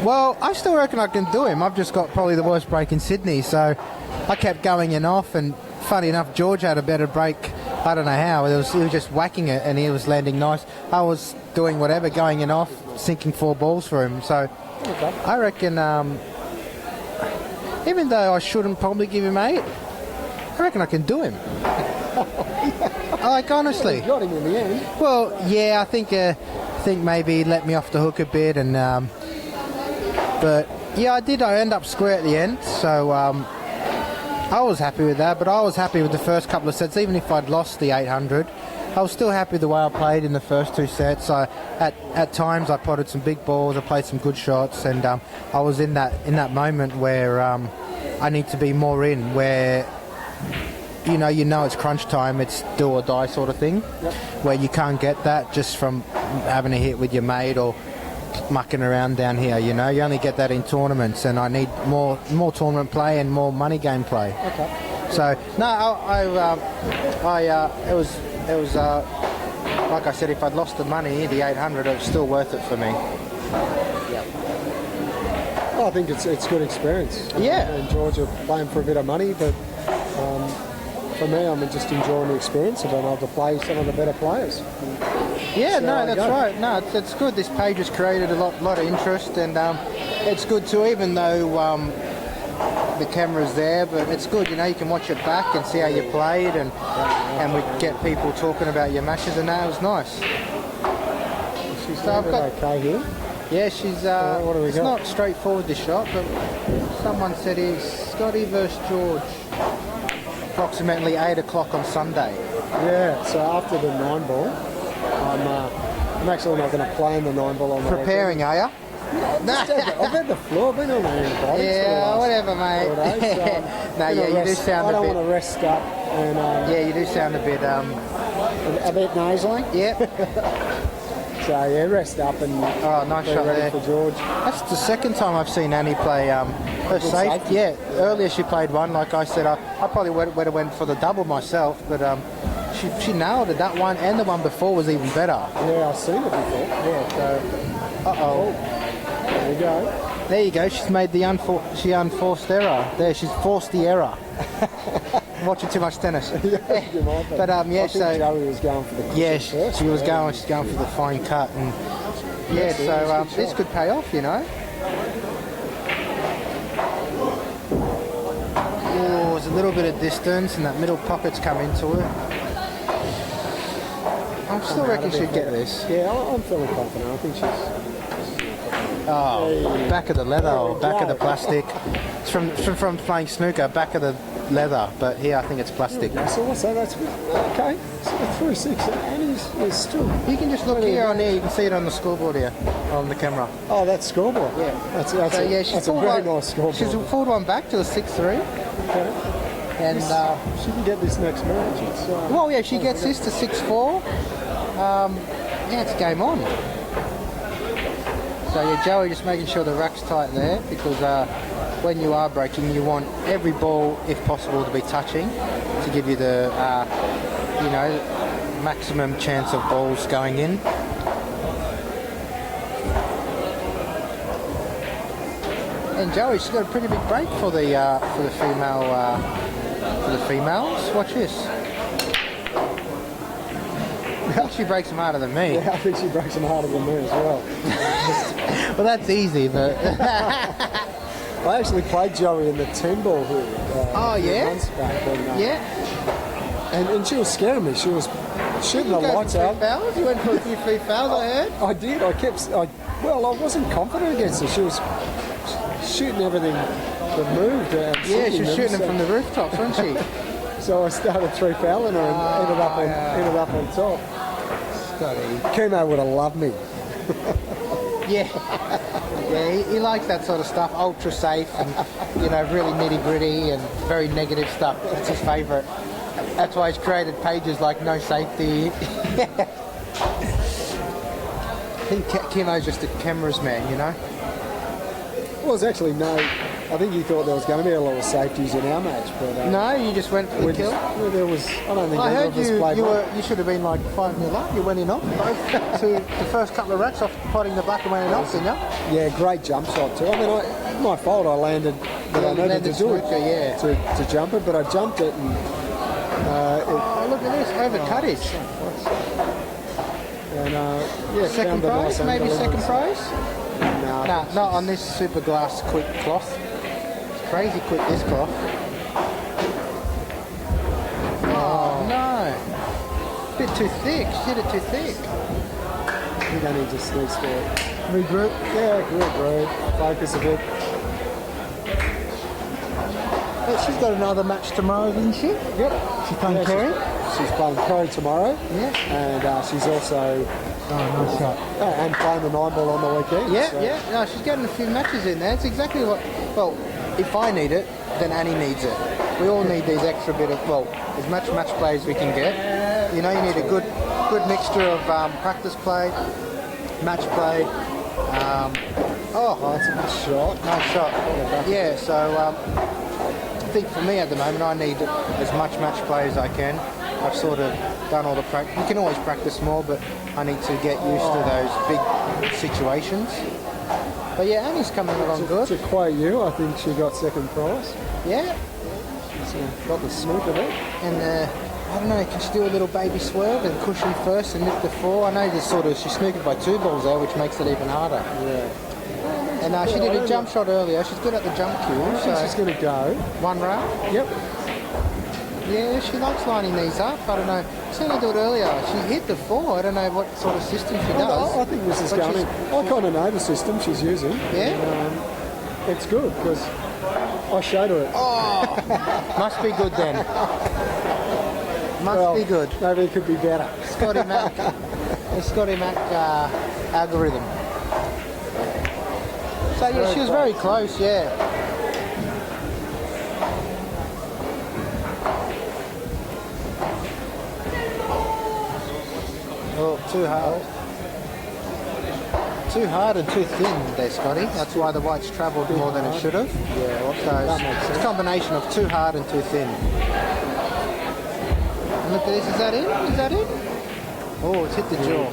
well, I still reckon I can do him. I've just got probably the worst break in Sydney, so I kept going in off, and funny enough, George had a better break. I don't know how. He was just whacking it, and he was landing nice. I was doing whatever, going in off, sinking 4 balls for him. So I reckon, even though I shouldn't probably give him 8, I reckon I can do him. Like, honestly. You got him in the end. Well, yeah, I think maybe he let me off the hook a bit, and but yeah, I did. I end up square at the end, so I was happy with that. But I was happy with the first couple of sets, even if I'd lost the 800. I was still happy with the way I played in the first 2 sets. At times I potted some big balls, I played some good shots, and I was in that moment where I need to be more in, where you know it's crunch time, it's do or die sort of thing, where you can't get that just from having a hit with your mate or mucking around down here. You know, you only get that in tournaments, and I need more tournament play and more money game play. Okay. So no, it was like I said, if I'd lost the money, the 800, it was still worth it for me. Well, I think it's good experience. Yeah. And George are playing for a bit of money, but for me, I'm just enjoying the experience of being able to play some of the better players. Yeah, So no, I that's go. right. No, it's good. This page has created a lot of interest, and it's good too, even though the camera's there, but it's good, you know, you can watch it back and see how you played, and we get people talking about your matches, and that was nice. She's So I've doing got- okay here. Yeah, she's, what do we it's got? not straightforward, this shot, but someone said he's Scotty versus George, approximately 8 o'clock on Sunday. Yeah, so after the 9 ball, I'm actually not going to play in the 9 ball on the Preparing, are ya? weekend. I've had the floor, I've been on the antibiotics. Yeah, whatever, mate. 4 days, so No, yeah, you do sound I a don't bit... want to rest up and Yeah, you do sound a bit, a bit nasally. yeah. So yeah, rest up and Oh, nice be shot ready there. for George. That's the second time I've seen Annie play her Good safe. safety. Yeah, earlier she played one. Like I said, I probably would have went for the double myself, but she nailed it. That one and the one before was even better. Yeah, I've seen it before. Yeah. So, There you go. there you go. She's made the unforced error. There, she's forced the error. Watching too much tennis. You might be. But yeah, I think so Joey was going for the cushion yeah, first, she was yeah. going. She's going for the fine cut, and yeah. That's So a good this shot. could pay off, you know. Oh, there's a little bit of distance, and that middle pocket's come into it. I still out reckon a bit she'd get better. this. Yeah, I'm feeling confident. I think she's. Oh, back of the leather or we back of go. the plastic. It's from playing snooker, back of the leather, but here I think it's plastic. So what's that? That's okay. So 3-6, and he's still. You can just look here on there, you can see it on the scoreboard here, on the camera. Oh, that's scoreboard. Yeah. that's So yeah, she's that's a pulled very one, nice scoreboard. she's pulled one back to a 6-3, Okay. and She can get this next match. It's, well, yeah, if she gets this to 6-4, yeah, it's game on. So yeah, Joey just making sure the rack's tight there, because when you are breaking, you want every ball, if possible, to be touching to give you the maximum chance of balls going in. And Joey, she's got a pretty big break for the females. Watch this. I think she breaks them harder than me. yeah, I think she breaks them harder than me as well. Well, that's easy, but I actually played Joey in the 10 ball here. Oh, yeah? Months back, and, yeah. and she was scaring me. She was shooting the You go lights for 3 out. fouls? You went for a few free fouls, I heard. I did. I wasn't confident against her. She was shooting everything that moved. Yeah, she was shooting them from the rooftops, wasn't she? So I started 3 fouling her and ended up on top. Scotty. Kumo would have loved me. Yeah. Yeah, he likes that sort of stuff, ultra safe and, really nitty gritty and very negative stuff. That's his favourite. That's why he's created pages like No Safety. I think Kimo's just a cameras man, you know? Well, there's actually no. I think you thought there was going to be a lot of safeties in our match, but No, you just went for the kill. there was. I don't think I either heard of us played well. you should have been like 5-0 up. You went in off both to the first couple of racks off potting the back and went in off, didn't you? Yeah, great jump shot too. I mean, my fault. I landed but I needed to do it snooker, yeah. to jump it. But I jumped it, and Oh, look at this, overcut it. yeah, Second found a prize, nice maybe angle second and- prize? No, No, not on this super glass quick cloth. It's crazy quick, this cloth. Oh, no. Bit too thick, she did it too thick. you don't need to sneak score. Regroup. Yeah, good. Focus a bit. But she's got another match tomorrow, doesn't she? Yep. She's playing Kerry? She's playing Kerry tomorrow. Yeah. And she's also Oh, nice shot. and playing the 9-ball on the weekend. Yeah, so- yeah. No, she's getting a few matches in there. It's exactly what. Well, if I need it, then Annie needs it. We all need these extra bit of as much match play as we can get. You know, you need a good mixture of practice play, match play. Oh, that's a good shot. Nice shot. Yeah. So I think for me at the moment, I need as much match play as I can. I've sort of done all the practice. You can always practice more, but I need to get used to those big situations. But yeah, Annie's coming along good. To quote you, I think she got second prize. Yeah, She's got the snoop of it. and I don't know, can she do a little baby swerve and cushion first and lift the 4? I know this she snooked by 2 balls there, which makes it even harder. Yeah. And she did a jump shot earlier. She's good at the jump cue, I think she's so going to go. one rail. Yep. Yeah, she likes lining these up. I don't know. Seen her do it earlier. She hit the 4. I don't know what sort of system she does. I think this is But going. she's- I kind of know the system she's using. Yeah? And, it's good because I showed her it. Must be good then. Must Well, be good. Maybe it could be better. Scotty Mac. The Scotty Mac algorithm. So yeah, she was very close. Yeah. Oh, too hard. Too hard and too thin there, Scotty. That's why the white's travelled more than it should have. Yeah, well, So that makes it's sense. a combination of too hard and too thin. And look at this, is that in? Is that in? Oh, it's hit the jaw.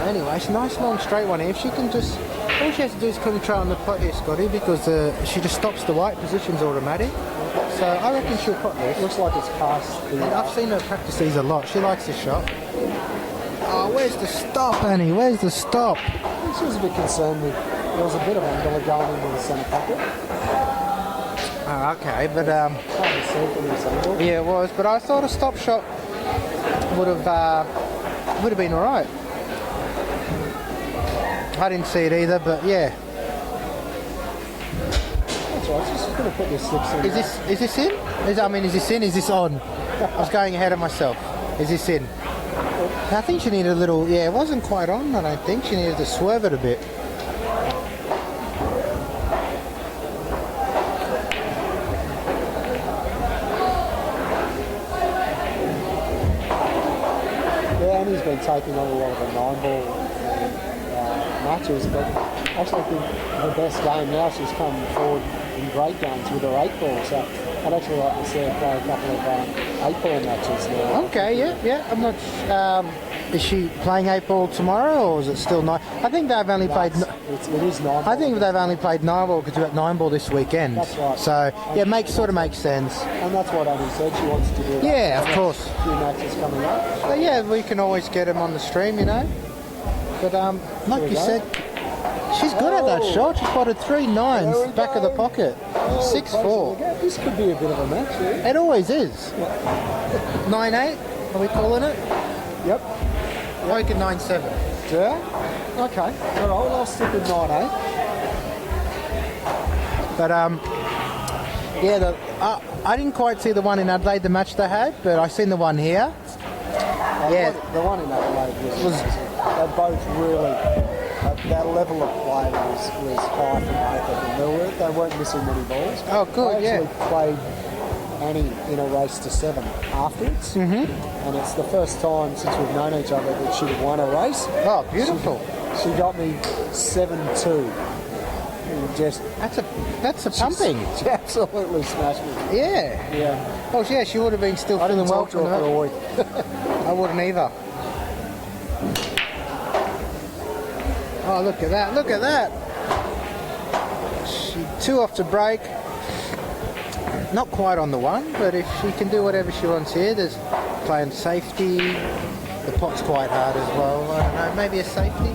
Anyway, it's a nice long straight one here. If she can just, all she has to do is control on the pot here, Scotty, because she just stops the white positions automatic. So I reckon she'll pot this. Looks like it's past the. And I've seen her practice these a lot. She likes this shot. Oh, where's the stop, Annie? Where's the stop? I think she was a bit concerned with. There was a bit of angle going into the centre pocket. Oh, okay, but Hard to see from this angle. yeah, it was. But I thought a stop shot would have been all right. I didn't see it either, but yeah. That's right. She's just going to put the slips in. Is this in? Is this in? Is this on? I was going ahead of myself. Is this in? I think she needed a little. Yeah, it wasn't quite on. I don't think she needed to swerve it a bit. Yeah, Annie's been taking on a lot of the 9-ball matches, but I actually think the best game now she's come forward in great games with her 8-ball. So I'd actually like to see her play a couple of 8-ball matches now. Okay, yeah. I'm not. Is she playing 8-ball tomorrow, or is it still 9? I think they've only played. It is 9-ball. I think they've only played 9-ball because we've got 9-ball this weekend. That's right. So yeah, sort of makes sense. And that's what Annie said she wants to do. That. Yeah, of Next course. few matches coming up. But yeah, we can always get them on the stream, you know. But like we you go. said, she's good at that Oh. shot. She spotted 3 There 9s we back of the go. pocket. Oh, 6-4. close to the gap. This could be a bit of a match here. It always is. 9-8. Are we calling it? Yep. Poker 9-7. Yeah? Okay. All right, well, I'll stick with 9-8. But yeah, I didn't quite see the one in Adelaide, the match they had, but I seen the one here. Yeah. The one in Adelaide was they both really. That level of play was high from both of them. They weren't missing many balls. Oh, good, I actually played Annie in a race to 7 afterwards. Mm-hmm. And it's the first time since we've known each other that she'd won a race. Oh, beautiful. She got me 7-2. And just That's a pumping. She absolutely smashed me. Yeah. Yeah. Oh, yeah, she would have been still I feeling didn't well talk to from her for that. a week. I wouldn't either. Oh, look at that. Look at that. She 2 off to break. not quite on the one, but if she can do whatever she wants here, there's playing safety. The pot's quite hard as well. I don't know, maybe a safety?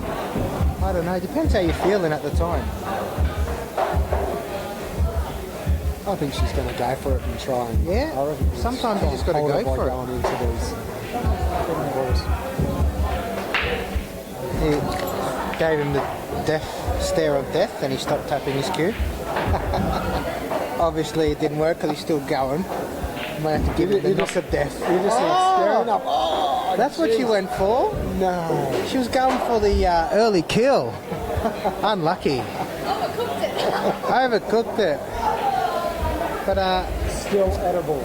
I don't know, depends how you're feeling at the time. I think she's going to go for it and try and... Yeah, I reckon she's sometimes you trying just gotta hold go by for it. going into these hidden balls. He gave him the death stare of death and he stopped tapping his cue. Obviously it didn't work because he's still going. Might have to give it the knock of death. You just staring up. Oh, that's what she went for? No. She was going for the early kill. Unlucky. Overcooked it. But Still edible.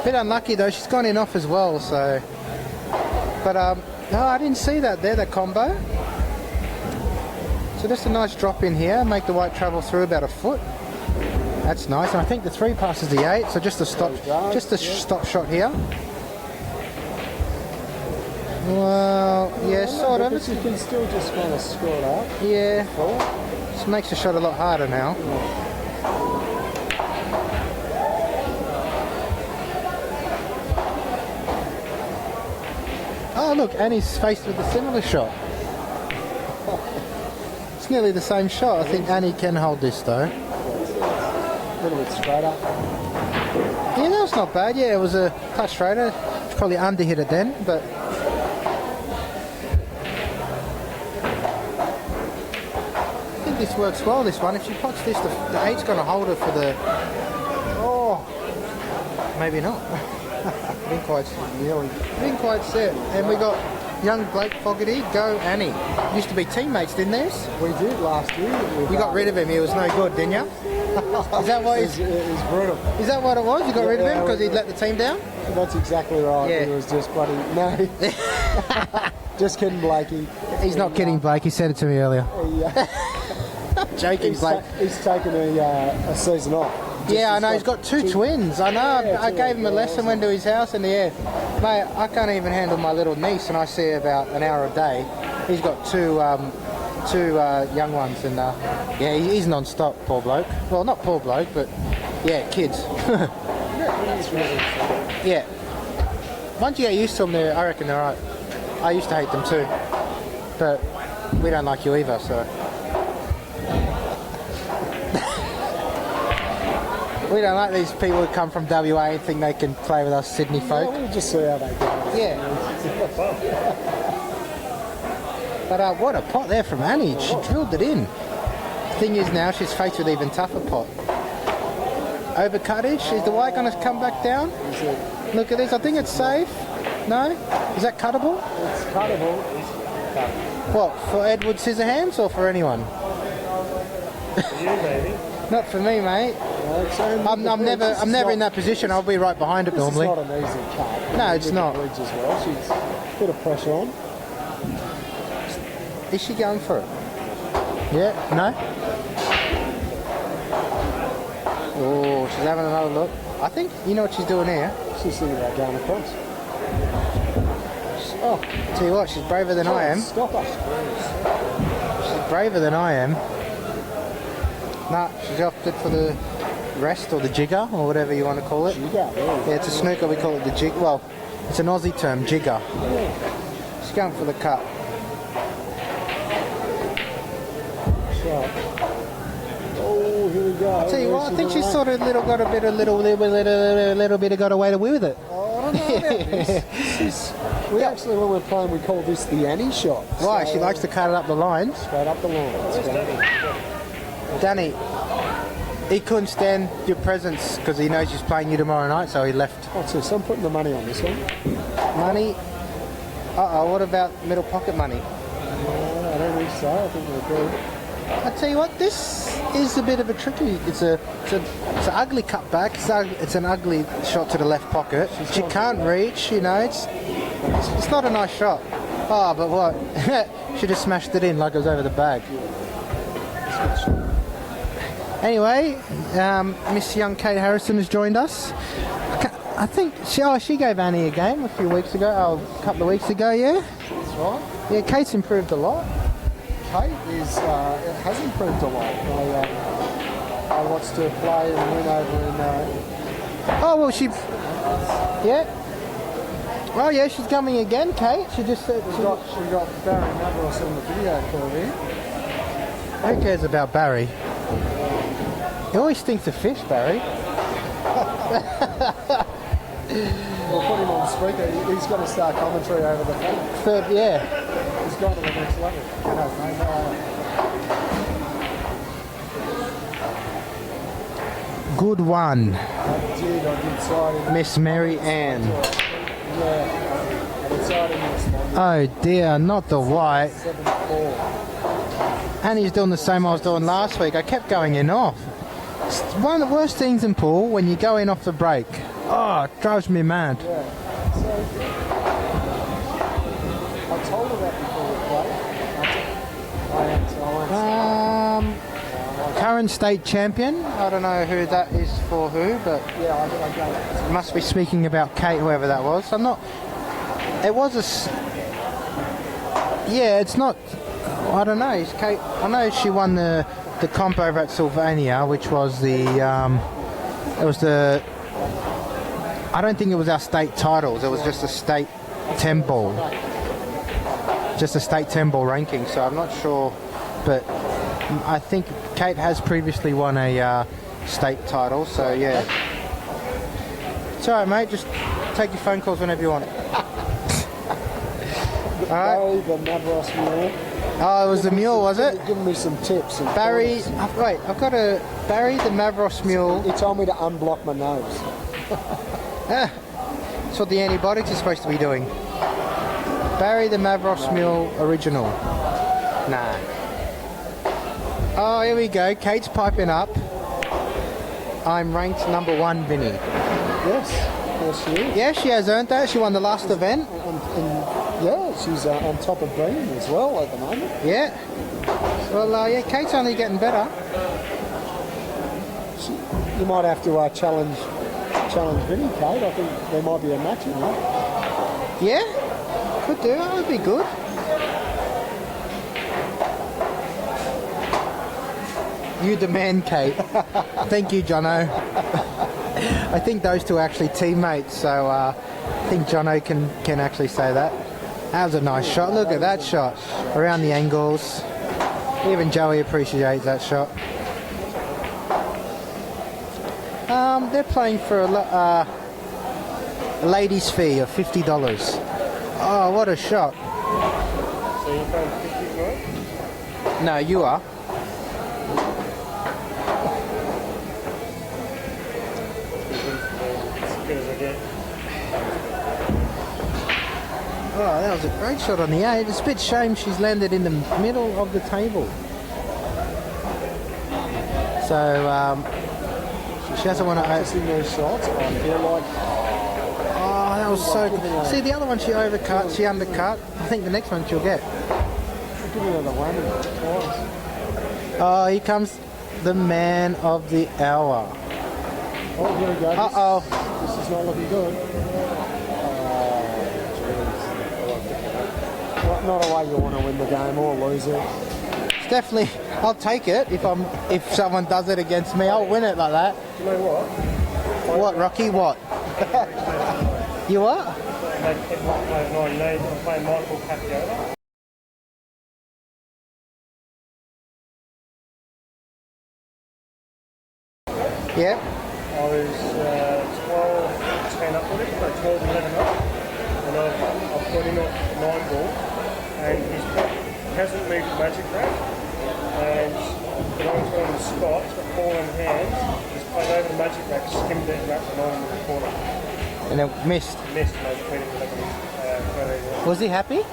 bit unlucky though, she's gone in off as well, so. But no, I didn't see that there, that combo. So just a nice drop in here, make the white travel through about a foot. That's nice, and I think the 3 passes the 8, so just a stop, stop shot here. Well, yeah, sort of. But you can still just kind of score it out. Yeah, just makes the shot a lot harder now. Oh look, Annie's faced with a similar shot. It's nearly the same shot. I think Annie can hold this though. A little bit straighter. Yeah, that was not bad. Yeah, it was a touch straighter. Probably underhit it then, but I think this works well. This one, if she pots this, the 8's going to hold her for the. Oh, maybe not. Didn't quite see it. And we got young Blake Fogarty, go Annie. Used to be teammates, didn't they? We did last year. You got rid of him. He was no good, didn't you? Is that why? It was brutal. Is that what it was? You got rid of him because he'd yeah. let the team down? That's exactly right. Yeah. It was just bloody no. Just kidding, Blakey. He's not kidding, Blake. He said it to me earlier. Joking, Blake. He's taken a season off. Yeah, I know. He's got two twins. I know. Yeah, I gave him a lesson, went to his house in the air. Mate, I can't even handle my little niece, and I see her about an hour a day. He's got two young ones, and yeah, he's non-stop, poor bloke. Well, not poor bloke, but yeah, kids. Yeah. Once you get used to them, I reckon they're right. I used to hate them too, but we don't like you either, so. We don't like these people who come from WA and think they can play with us Sydney folk. Yeah, we'll just see how they go. Yeah. But what a pot there from Annie. She drilled it in. Thing is now she's faced with even tougher pot. Over cuttage. Is the white going to come back down? Look at this. I think it's safe. No? Is that cuttable? It's cuttable. What, for Edward Scissorhands or for anyone? For you, baby. Not for me, mate. I'm never in that position. I'll be right behind it This normally. is not an easy cut. No, it's not. Bridge as well. She's a bit of pressure on. Is she going for it? Yeah, no? Oh, she's having another look. I think, you know what she's doing here? She's thinking about going across. Oh, tell you what, she's braver than I am. Stop her. She's braver than I am. Nah, she's opted for the rest or the jigger or whatever you want to call it. Jigger, yeah. Yeah, it's a snooker, we call it the jig. Well, it's an Aussie term, jigger. She's going for the cut. Shot. Oh, here we go. I'll tell you what, I think she's sort of little bit got away with it. Oh, I don't know about this. We actually, when we're playing, we call this the Annie shot. Why? So, She likes to cut it up the lines. straight up the line. Danny, he couldn't stand your presence because he knows he's playing you tomorrow night, so he left. What's this? I'm putting the money on this one. Money. What about middle pocket money? I don't think so. I think we're good. I tell you what, this is a bit of a tricky. It's an ugly cutback. It's an ugly shot to the left pocket. She can't reach. You know, it's not a nice shot. Oh, but what? She just smashed it in like it was over the bag. Anyway, Miss Young Kate Harrison has joined us. I think she gave Annie a game a couple of weeks ago, yeah? That's right. Yeah, Kate's improved a lot. Kate has improved a lot. watched her play and win over in. Oh, well, she... Yeah. Oh, yeah, she's coming again, Kate. She just said... We got Barry Navros on the video call here. Who cares about Barry? He always stinks of fish, Barry. We'll put him on speaker. He's going to start commentary over the phone. Third, yeah. He's gone to the next level. G'day, mate. Good one, I did side him. Miss Mary Ann. Yeah. I did side him this one. Oh dear, not the white. 7-4. And he's doing the same I was doing last week. I kept going in off. It's one of the worst things in pool when you go in off the break. Oh, it drives me mad. Yeah. So, I told her that before we played. I won't. Current state champion. I don't know who that is for who, but Yeah, I got it. must be speaking about Kate, whoever that was. I'm not. It was yeah, it's not. I don't know. It's Kate. I know she won the comp over at Sylvania, which was the. It was the. I don't think it was our state titles. It was just a state 10 ball. Just a state 10 ball ranking. So I'm not sure, but I think Kate has previously won a state title. So yeah. It's alright, mate. Just take your phone calls whenever you want. Barry, the Navros mule. Oh, it was the mule, was it? Giving me some tips. And Barry, pointers. wait, I've got a Barry the Mavros mule. He told me to unblock my nose. That's what the antibiotics are supposed to be doing. Barry the Mavros mule original. Nah. Oh, here we go. Kate's piping up. I'm ranked number 1, Vinny. Yes, yes, she is. Yeah, she has earned that. She won the last event. And yeah, she's on top of Bean as well at the moment. Yeah. Well, yeah, Kate's only getting better. You might have to challenge Vinny, Kate. I think there might be a match in that. Yeah, could do. That would be good. You the man, Kate. Thank you, Jono. I think those two are actually teammates, so I think Jono can actually say that. That was a nice shot. Look at that shot. Around the angles. Even Joey appreciates that shot. They're playing for a ladies' fee of $50. Oh, what a shot. So you're paying 50 for it? No, you are. As good as I get. Oh, that was a great shot on the 8. It's a bit shame she's landed in the middle of the table. So, she doesn't want to... Just in those shots, I feel like Oh, that was so good. See, the other one she overcut, she undercut. I think the next one she'll get. give her the whammy twice. Oh, here comes the man of the hour. Oh, here we go. Uh-oh. This is not looking good. Not a way you want to win the game or lose it. It's definitely... I'll take it if someone does it against me. I'll win it like that. You know what? What, Rocky? What? You what? They kept not playing 9 names. I'm playing Michael Capiola. Yeah. I was 12-10 up with him, no, 12-11 up. And I've got him at 9 ball. And he hasn't moved the magic rack. And the long time the spot, he's got ball in hand. He's played over the magic rack, skimmed it, wrapped it on in the corner. And it missed. Missed, made 20-11. Was he happy?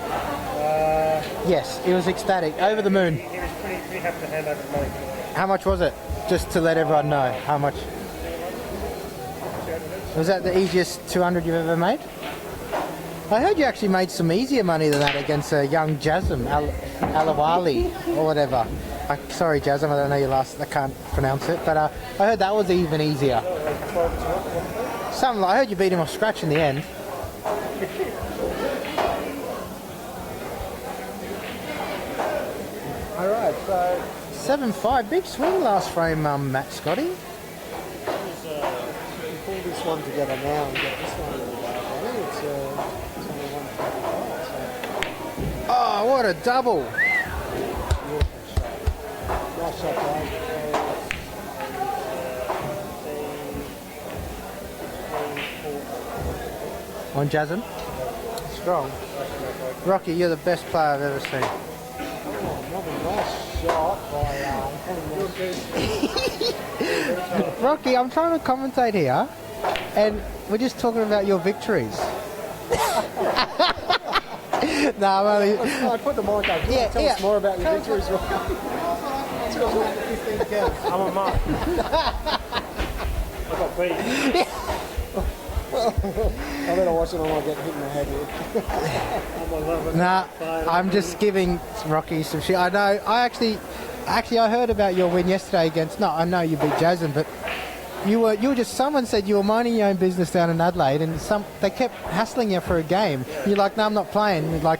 Yes, he was ecstatic. Over the moon. He was pretty happy to hand over the money. How much was it? Just to let everyone know how much. Was that the easiest 200 you've ever made? I heard you actually made some easier money than that against a young Jasm Alawali or whatever. Sorry, Jasm, I don't know your last. I can't pronounce it, but I heard that was even easier. Something like, I heard you beat him off scratch in the end. All right, so 7-5. Big swing last frame, Matt Scotty. You pull this one together now and get this one in the back. I think it's only 125. Oh, what a double. Nice shot, Dave. On Jasmine. Strong. Rocky, you're the best player I've ever seen. Another nice shot by Rocky, I'm trying to commentate here, and we're just talking about your victories. No, I'm only... I put the mic up. Yeah, Tell us more about your victories. I'm a mark. I got beat. I better watch it. I might get hit in the head here. I'm 11. Nah, I'm just giving Rocky some shit. I know. I heard about your win yesterday against. No, I know you beat Jason, but you were just. Someone said you were minding your own business down in Adelaide, and they kept hassling you for a game. You're like, no, I'm not playing. You're like,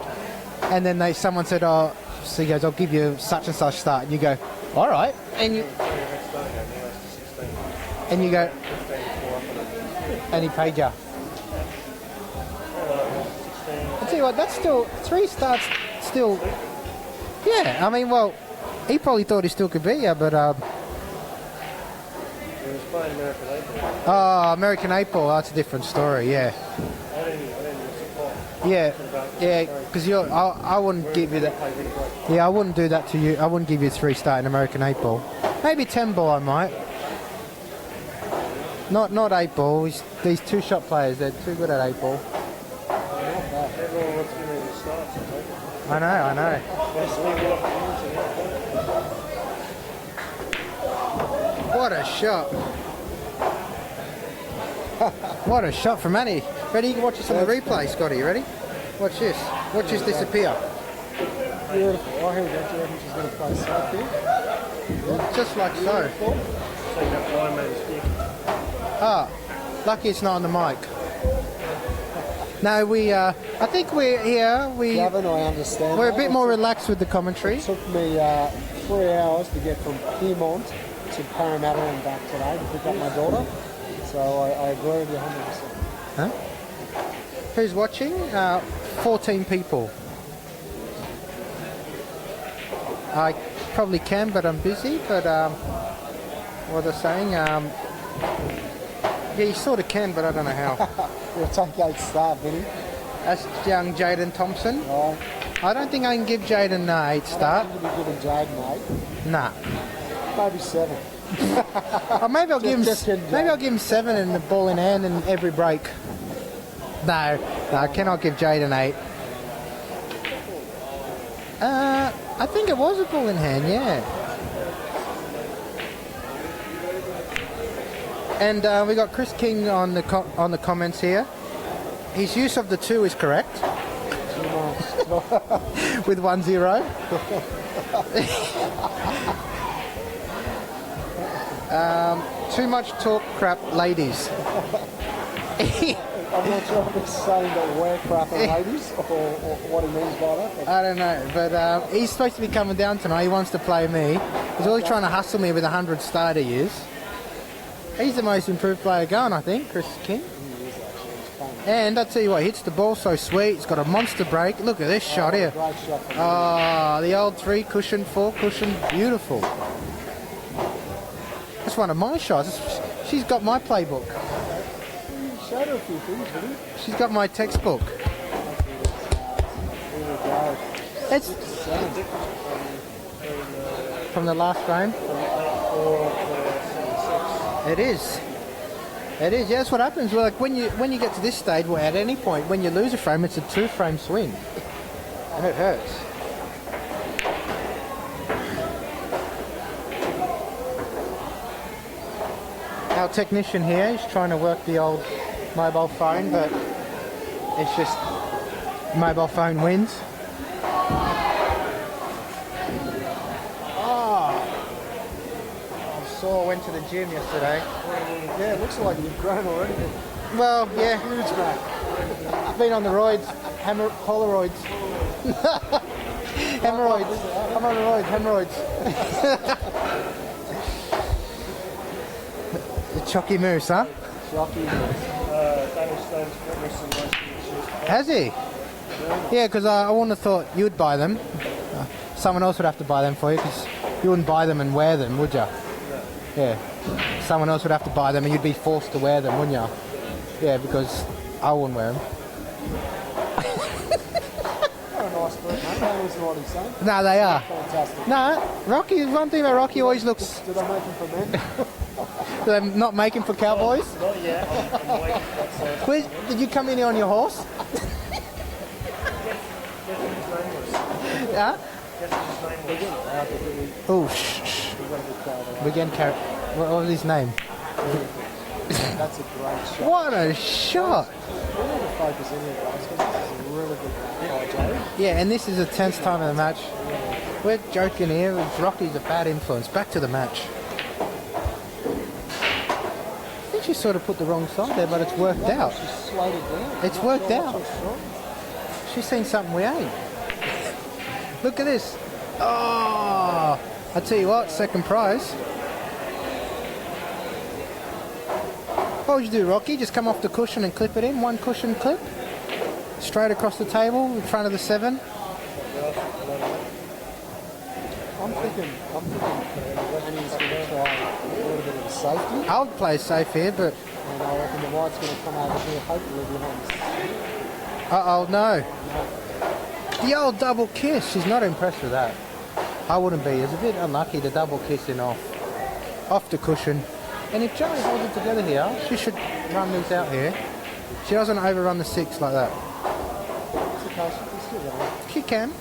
and then someone said, oh, so he goes, I'll give you such and such start, and you go, all right, and you go, and he paid you. I tell you what, that's still 3 starts. Still, yeah. I mean, well, he probably thought he still could beat you, but He was playing American April. oh, American April, that's a different story. Yeah, I didn't support. yeah, because I wouldn't give you that. Yeah, I wouldn't do that to you. I wouldn't give you 3 star in American 8 ball. Maybe 10 ball I might. Not 8 ball. These 2-shot players, they're too good at 8 ball. Everyone wants to give me the starts. I know. What a shot. What a shot from Manny. Ready? You can watch this on the replay, Scotty. You ready? Watch this. Watch this disappear. Beautiful. I heard that. Do you reckon she's going to play safe here? Just like so. Take that blind man's stick. Ah, lucky it's not on the mic. No, I think we're here. Gavin, I understand. We're a that. bit more relaxed with the commentary. It took me 3 hours to get from Piedmont to Parramatta and back today to pick up my daughter. So I agree with you 100%. Huh? Who's watching? 14 people. I probably can, but I'm busy. But what they're saying, yeah, you sort of can, but I don't know how. We'll take 8 star, Vinny. That's young Jaden Thompson. Right. I don't think I can give Jaden 8 star. I think you'll be giving Jaden 8. Nah. Maybe 7. Or maybe I'll give him. Just kidding, Maybe I'll give him 7 and the ball in hand and every break. No, I cannot give Jaden 8. I think it was a ball in hand, yeah. And we got Chris King on the comments here. His use of the 2 is correct. With 1-0. Too much talk crap, ladies. I'm not sure if he's saying that we're crap and ladies or what he means by that. But I don't know, but he's supposed to be coming down tonight. He wants to play me. He's always trying to hustle me with 100 starter years. He's the most improved player going, I think, Chris King. And I'll tell you what, he hits the ball so sweet. He's got a monster break. Look at this shot here. great shot from Oh, the old 3 cushion, 4 cushion, beautiful. That's one of my shots. She's got my playbook. you. Showed her a few things, didn't he? She's got my textbook. Here we go. It's from the last frame. It is. It is. Yeah, that's what happens. Well, like when you get to this stage, well, at any point, when you lose a frame, it's a 2-frame swing, and it hurts. Our technician here is trying to work the old mobile phone, but it's just mobile phone wins. I went to the gym yesterday. Yeah, it looks like you've grown already. Well, yeah, Huge, mate. I've been on the roids, Polaroids. Hemorrhoids. I'm on roids, hemorrhoids. The Chucky Moose, huh? Shocking. Danish Stone's got me some nice shoes. Has he? Yeah, because I wouldn't have thought you'd buy them. Someone else would have to buy them for you because you wouldn't buy them and wear them, would you? Yeah. Someone else would have to buy them and you'd be forced to wear them, wouldn't you? Yeah, because I wouldn't wear them. They're a nice fruit, mate. That was what he's saying. No, they are. Fantastic. No, Rocky, one thing about Rocky always looks... Do they make them for men? They're not making for cowboys? Not yet. I'm waiting for that size. Where, did you come in here on your horse? Guess what his name was? Yeah? Guess what his name was? Oh, shh. We're getting carried... What was his name? That's a great shot. What a shot! We need to focus in here, guys, because this is a really good match by Joe. Yeah, and this is the 10th time of the match. We're joking here. Rocky's a bad influence. Back to the match. I think she sort of put the wrong side there, but it's worked out. She slowed it down. It's worked Not out. sure what's wrong. She's seen something we ain't. Look at this. Oh! I tell you what, second prize. What would you do, Rocky? Just come off the cushion and clip it in? One cushion clip? Straight across the table in front of the 7? I'm thinking Annie's going to try a little bit of a safety, I would play safe here, but... and I reckon the white's going to come over here, hopefully behind the Uh-oh, no. The old double kiss. She's not impressed with that. I wouldn't be. It's a bit unlucky, the double kissing off the cushion. And if Joey holds it together here, she should run these out here. She doesn't overrun the 6 like that. It's okay, she can still go. She can.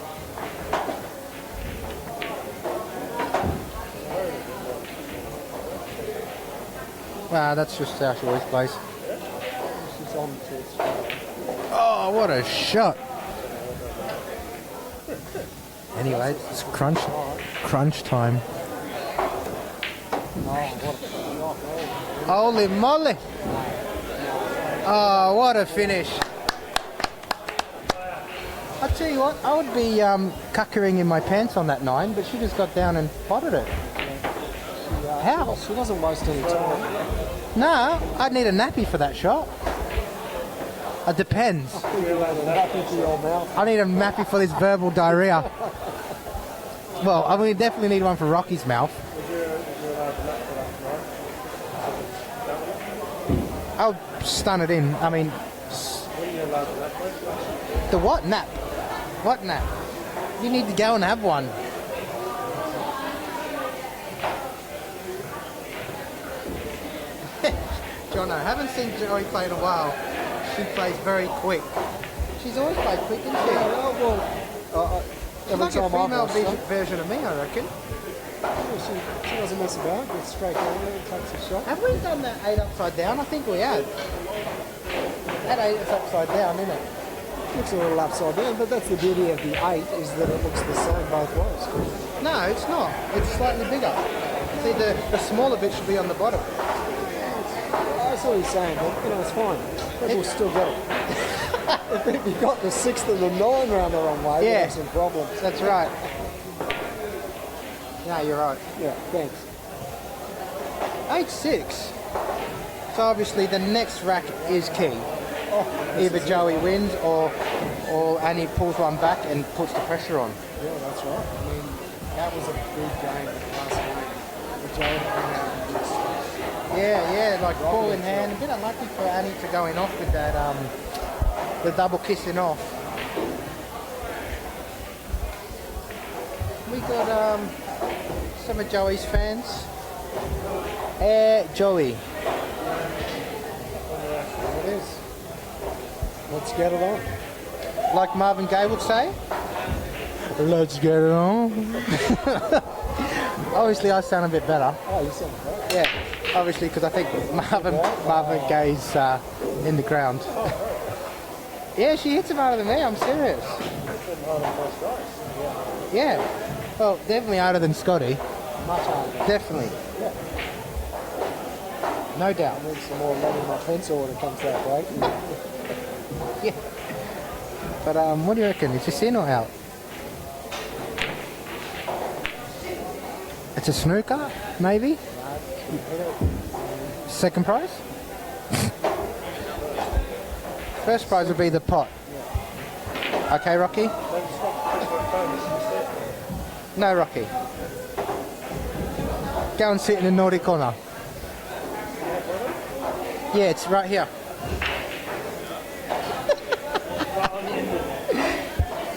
Wow, that's just how she always plays. She's on to it straight away. Oh, what a shot. Anyway, it's crunch time. Oh, what a shot. Holy moly. Oh, what a finish. I'll tell you what, I would be cuckering in my pants on that 9, but she just got down and potted it. How? She doesn't waste any time. No, I'd need a nappy for that shot. It depends. Back into your mouth. I need a nappy for this verbal diarrhea. Well, I mean, definitely need one for Rocky's mouth. I'll stun it in. I mean, the what nap? What nap? You need to go and have one. Jono, I haven't seen Joey play in a while. She plays very quick. She's always played quick, isn't she? She's Every like a time female I've watched her, version of me, I reckon. she doesn't mess about. Gets straight down there and takes a shot. Have we done that 8 upside down? I think we have. That 8 is upside down, isn't it? Looks a little upside down, but that's the beauty of the 8 is that it looks the same both ways. No, it's not. It's slightly bigger. See, the smaller bit should be on the bottom. That's what he's saying, but you know, it's fine. People will still get it. If you got the 6th and the 9 round the wrong way, Yeah. you have some problems. That's right. No, you're right. Yeah, thanks. 8-6. So obviously the next rack is key. Either Joey wins or Annie pulls one back and puts the pressure on. Yeah, that's right. I mean, that was a big game last game. The Joe Yeah, like ball in hand. A bit unlucky for Annie to go in off with that, the double kissing off. We got some of Joey's fans. Joey. There it is. Let's get it on. Like Marvin Gaye would say. Let's get it on. Obviously, I sound a bit better. Oh, you sound great. Yeah, obviously, because I think Marvin Gaye's in the ground. Yeah, she hits him harder than me, I'm serious. Yeah. Well, definitely harder than Scotty. Much harder. Definitely. Yeah. No doubt. I need some more lead in my pencil when it comes to that break. Yeah. But what do you reckon? Is this in or out? It's a snooker, maybe? Second prize? First prize would be the pot. Okay, Rocky? No, Rocky. Go and sit in the naughty corner. Yeah, it's right here.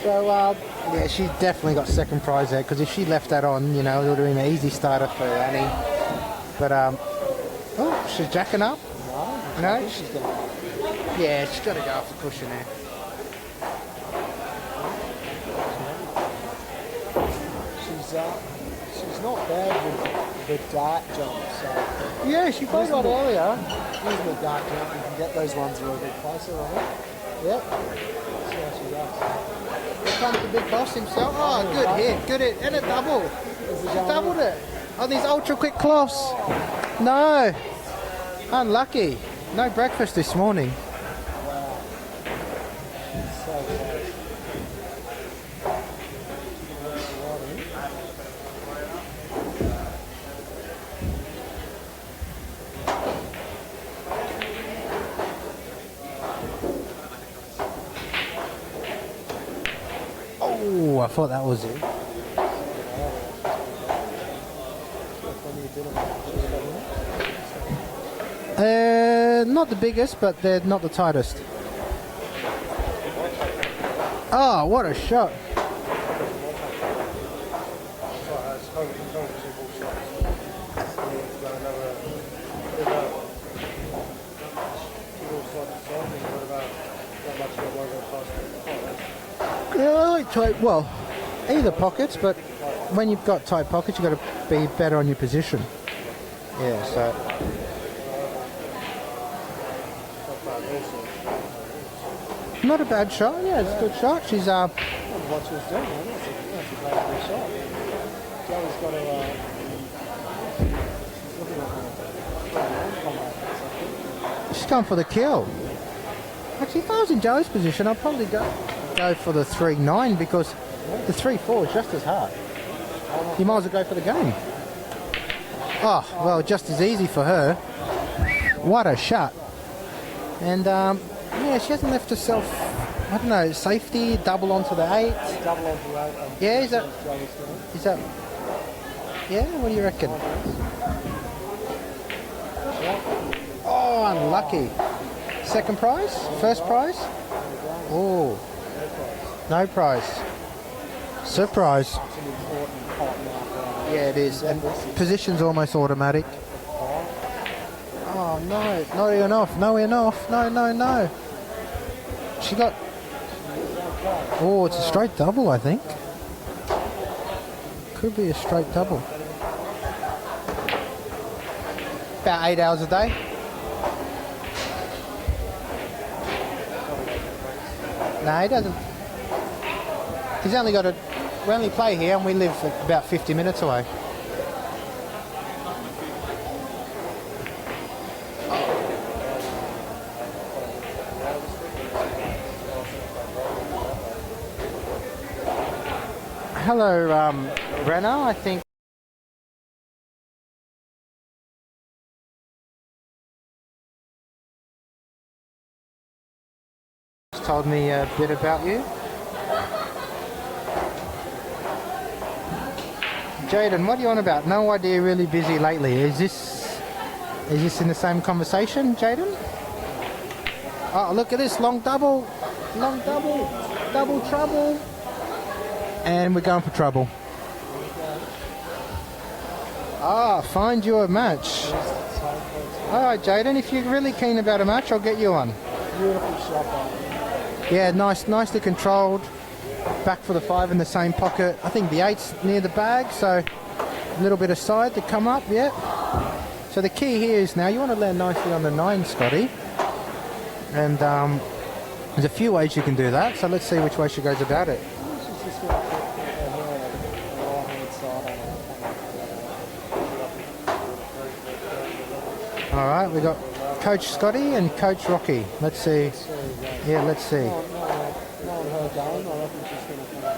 So, yeah, she definitely got second prize there, because if she left that on, you know, it would have been an easy starter for Annie. But, oh, she's jacking up. No? She's going to. Yeah, she's got to go off the cushion there. She's not bad with the dart jump, so Yeah, she played one earlier. using the dart jump, you can get those ones a little bit closer on it. Yep. See how she does. Here comes the big boss himself. Oh, good hit, and a double. She doubled it on these ultra quick cloths. No, unlucky. No breakfast this morning. So close. Oh, I thought that was it. Not the biggest, but they're not the tightest. Oh, what a shot. Tight, well, either pockets, but when you've got tight pockets, you've got to be better on your position. Yeah, so. Not a bad shot, yeah, it's a good shot. She's What she was doing, man. That's a great good shot. Joey's got to. she's going for the kill. Actually, if I was in Joey's position, I'd probably go for the 3-9, because the 3-4 is just as hard. You might as well go for the game. Oh, well, just as easy for her. What a shot. And, yeah, she hasn't left herself, I don't know, safety, double onto the 8. Double onto the 8. Yeah, is that, yeah, what do you reckon? Oh, unlucky. Second prize? First prize? Oh, no prize. Surprise. Yeah, it is. And position's almost automatic. Oh, no. Not enough. No enough. No. She got... Oh, it's a straight double, I think. Could be a straight double. About 8 hours a day. No, he doesn't. He's only got we only play here and we live about 50 minutes away. Hello, Brenna, I think. Told me a bit about you. Jaden, what are you on about? No idea, really busy lately. Is this in the same conversation, Jaden? Oh, look at this, long double, double trouble. And we're going for trouble. Ah, find you a match. Alright, Jaden, if you're really keen about a match, I'll get you one. Beautiful shot. Yeah, nicely controlled. Back for the 5 in the same pocket. I think the 8's near the bag, so a little bit of side to come up, yeah. So the key here is now you want to land nicely on the 9, Scotty. And there's a few ways you can do that, so let's see which way she goes about it. She's just going to put her right-hand side on. Alright, we got Coach Scotty and Coach Rocky. Let's see. Yeah, let's see. No, her going. I reckon she's going to come up.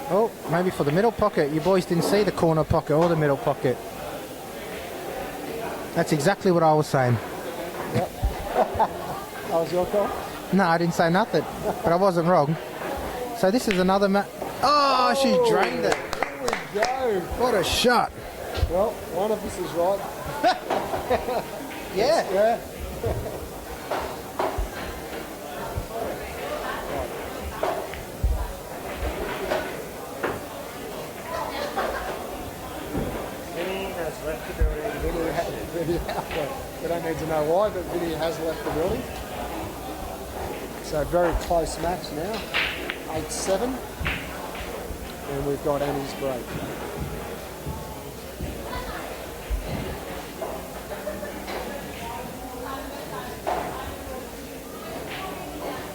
Oh, maybe for the middle pocket. You boys didn't see the corner pocket or the middle pocket. That's exactly what I was saying. That was your call? No, I didn't say nothing, but I wasn't wrong. So this is another Oh, she drained it. Here we go. What a shot. Well, one of us is right. Yeah. Yeah. Vinny has left the building. We don't need to know why, but Vinny has left the building. So very close match now, 8-7, and we've got Annie's break.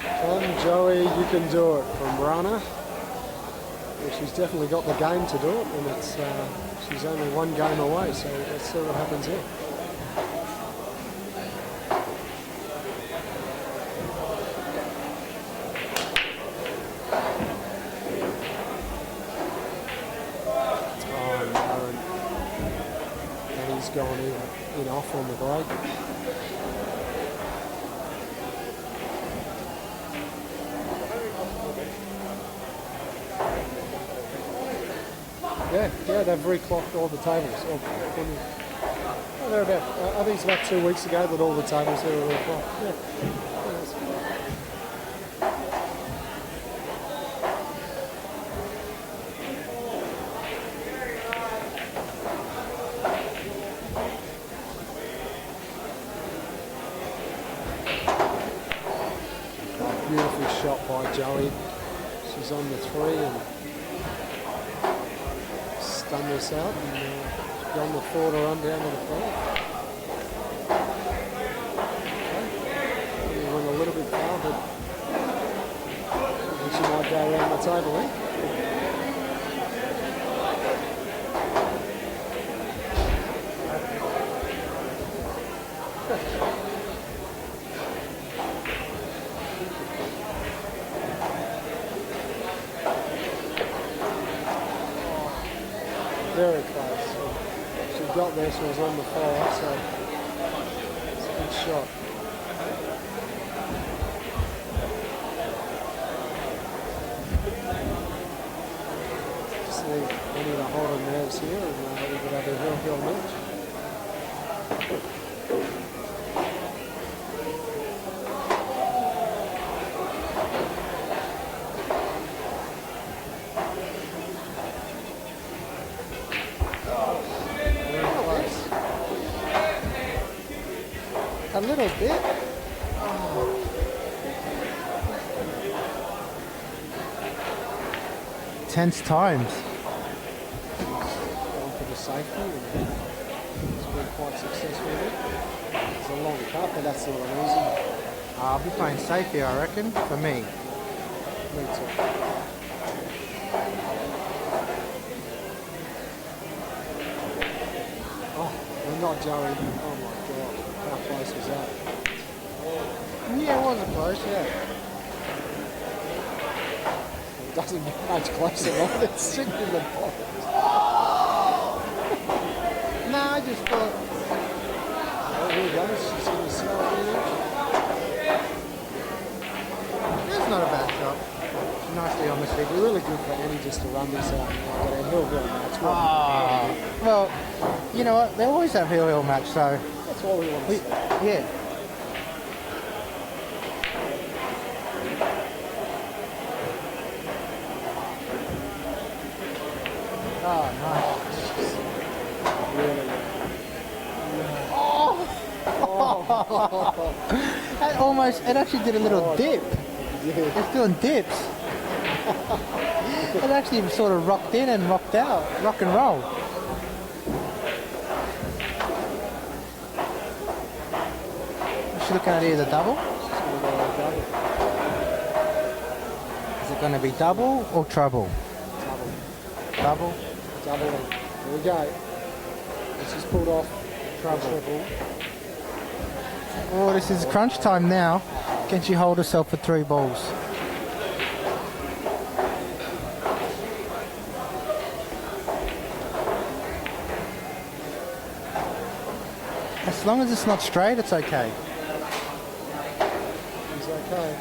Come Joey, you can do it, from Rana. Well, she's definitely got the game to do it, and it's she's only one game away, so let's see what happens here. Gone in off on the break. Yeah, they've reclocked all the tables. They're about, I think it's about 2 weeks ago that all the tables here were reclocked. Yeah. Beautiful shot by Joey. She's on the 3 and stunned this out, and she's on the 4 to run down to the 5. Okay. Went a little bit far, but I think she might go around the table, eh? Very close. She got there, she was on the 5, so it's a good shot. Just need Annie to hold her nerves here, and we could have a real match. A little bit. Tense times. Going for the safety, and it's been quite successful there. It's a long cut, but that's not easy. I'll be playing safe here, I reckon, for me. Me too. Oh, and not Joey. Oh my God. How close was that? Yeah, it wasn't close, yeah. It doesn't get much closer than it's sitting in the box. No, I just thought... Oh, here he goes. She's going to slow it in. That's not a bad shot. Nicely on the stick. It'd be really good for Annie just to run this out and get a hill match. Well, you know what? They always have hill match, so... That's what we want to see. Yeah. Oh, nice. Really. That almost, it actually did a little dip. Yeah. It's doing dips. It actually sort of rocked in and rocked out. Rock and roll. Is she looking at either double? Is it going to be double or trouble? Double. Double. Here we go. This is pulled off. Trouble. Oh, this is crunch time now. Can she hold herself for 3 balls? As long as it's not straight, it's okay. He's okay.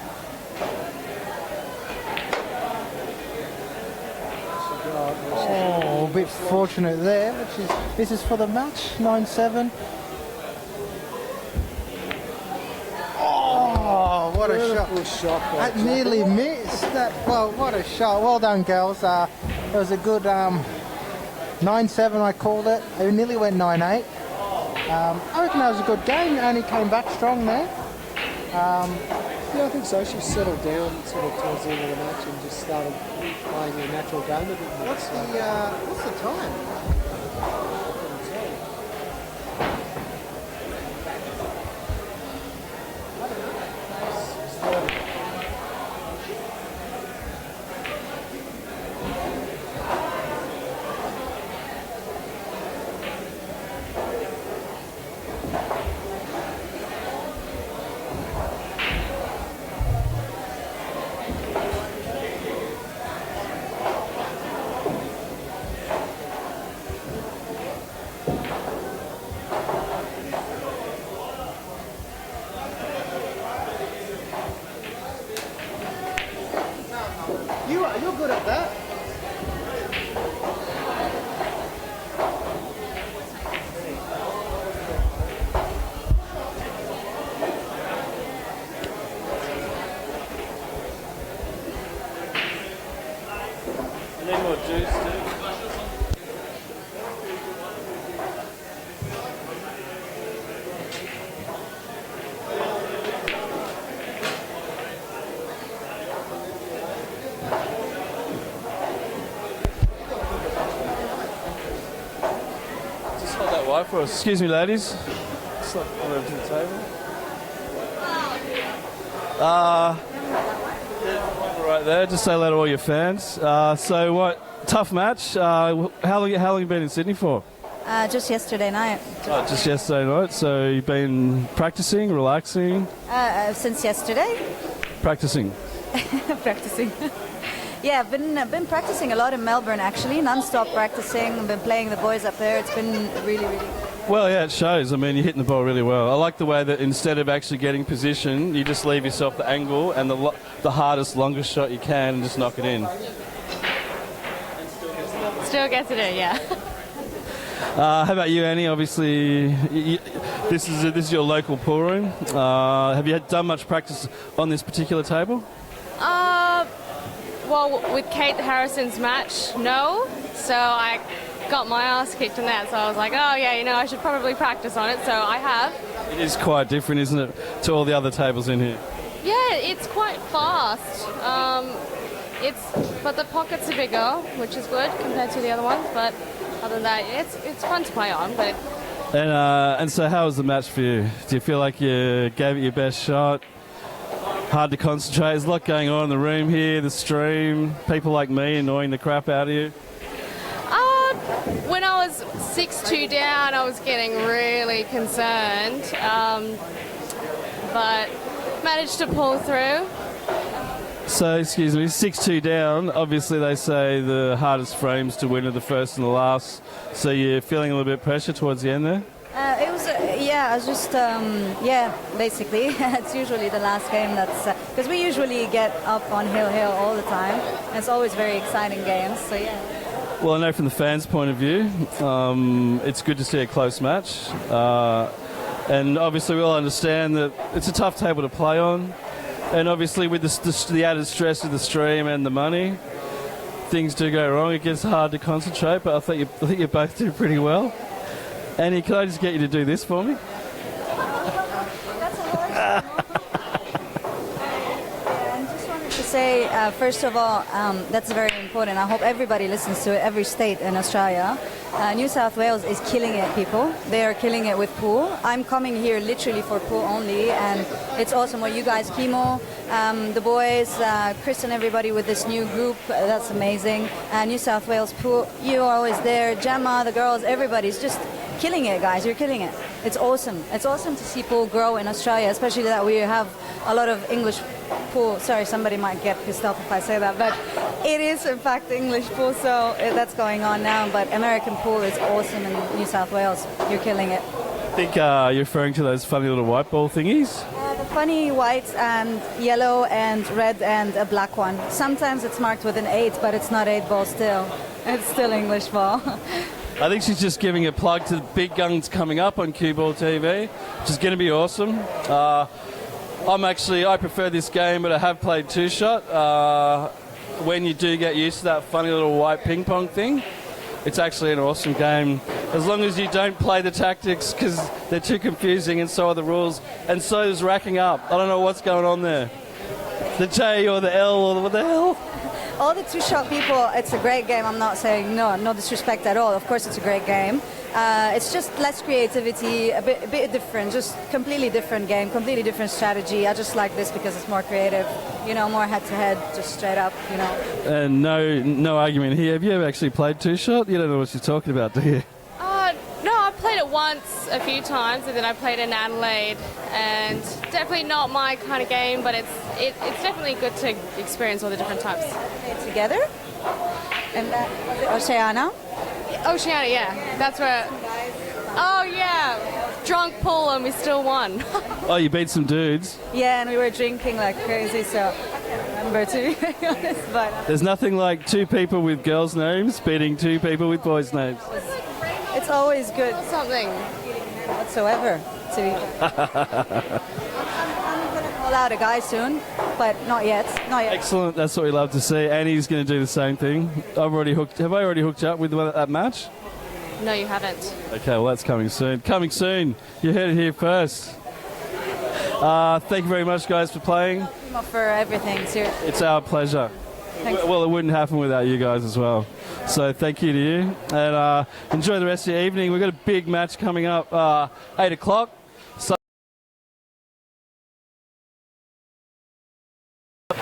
Oh, a bit fortunate there, this is for the match, 9-7. Oh, what a shot. Beautiful shot. That nearly missed. Well, what a shot. Well done, girls. It was a good 9-7, I called it. It nearly went 9-8. I reckon that was a good game. Only came back strong there. Yeah, I think so. She settled down sort of towards the end of the match and just started playing her natural game a bit more. What's the time? You're good at that. I need more juice too. Just hold that wide for us. Excuse me, ladies. Just like come over to the table. Right there, just say hello to all your fans. So what, tough match. How long you been in Sydney for? Just yesterday night. Oh, just yesterday night. So you've been practicing, relaxing? Since yesterday, Practicing. practicing. Yeah, I've been practicing a lot in Melbourne actually, non-stop practicing. I've been playing the boys up there. It's been really, really good. Well, yeah, it shows. I mean, you're hitting the ball really well. I like the way that instead of actually getting position, you just leave yourself the angle and the hardest, longest shot you can and just knock it in. Still gets it in, yeah. How about you, Annie? Obviously, this is your local pool room. Have you done much practice on this particular table? Well, with Kate Harrison's match, no. So I got my ass kicked in that. So I was like, oh yeah, I should probably practice on it. So I have. It is quite different, isn't it, to all the other tables in here? Yeah, it's quite fast. But the pockets are bigger, which is good compared to the other ones. But other than that, it's fun to play on. But and so, how was the match for you? Do you feel like you gave it your best shot? Hard to concentrate. There's a lot going on in the room here, the stream, people like me annoying the crap out of you. when I was 6-2 down, I was getting really concerned, but managed to pull through. So, excuse me, 6-2 down. Obviously, they say the hardest frames to win are the first and the last. So you're feeling a little bit of pressure towards the end there? It was, I was just, basically. It's usually the last game that's, because we usually get up on Hill all the time. And it's always very exciting games, so yeah. Well, I know from the fans' point of view, it's good to see a close match. And obviously we all understand that it's a tough table to play on. And obviously with the added stress of the stream and the money, things do go wrong. It gets hard to concentrate, but I think you both did pretty well. Annie, can I just get you to do this for me? That's a horse. I just wanted to say, first of all, that's very important. I hope everybody listens to it, every state in Australia. New South Wales is killing it, people. They are killing it with pool. I'm coming here literally for pool only, and it's awesome what you guys, Kimo, the boys, Chris and everybody with this new group, that's amazing. New South Wales pool, you are always there. Gemma, the girls, everybody's just killing it, guys. You're killing it. It's awesome. It's awesome to see pool grow in Australia, especially that we have a lot of English pool. Sorry, somebody might get pissed off if I say that, but it is in fact English pool, so that's going on now. But American pool is awesome in New South Wales. You're killing it. I think you're referring to those funny little white ball thingies. The funny white and yellow and red and a black one. Sometimes it's marked with an 8, but it's not 8 ball still. It's still English ball. I think she's just giving a plug to the big guns coming up on Cue Ball TV, which is going to be awesome. I prefer this game, but I have played Two Shot. When you do get used to that funny little white ping pong thing, it's actually an awesome game. As long as you don't play the tactics because they're too confusing and so are the rules. And so is racking up. I don't know what's going on there. The J or the L or what the hell? All the two-shot people, it's a great game. I'm not saying no disrespect at all. Of course, it's a great game. It's just less creativity, a bit different, just completely different game, completely different strategy. I just like this because it's more creative, more head-to-head, just straight up, And no argument here. Have you ever actually played Two Shot? You don't know what you're talking about, do you? No, I played it once a few times, and then I played in Adelaide, and definitely not my kind of game, but it's definitely good to experience all the different types. Together? And that was it Oceania? Oceania, yeah. That's where... Oh, yeah. Drunk pool and we still won. Oh, you beat some dudes. Yeah, and we were drinking like crazy, so I can't remember, to be very honest. But There's nothing like two people with girls' names beating two people with boys' names. it's always good Something. whatsoever, to be I'm going to call out a guy soon, but not yet. Not yet. Excellent. That's what we love to see. Annie's going to do the same thing. Have I already hooked you up with the one at that match? No, you haven't. Okay, well, that's coming soon. Coming soon. You heard it here first. Thank you very much, guys, for playing. For everything, seriously. It's our pleasure. Thanks. Well, it wouldn't happen without you guys as well. So thank you to you. And enjoy the rest of your evening. We've got a big match coming up, 8 o'clock.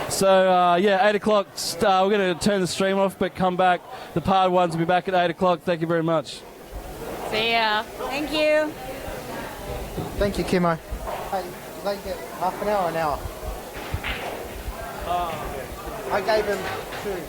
So, 8 o'clock, we're going to turn the stream off, but come back. The part ones will be back at 8 o'clock. Thank you very much. See ya. Thank you. Thank you, Kimo. Hey, they get half an hour or an hour? I gave him 2.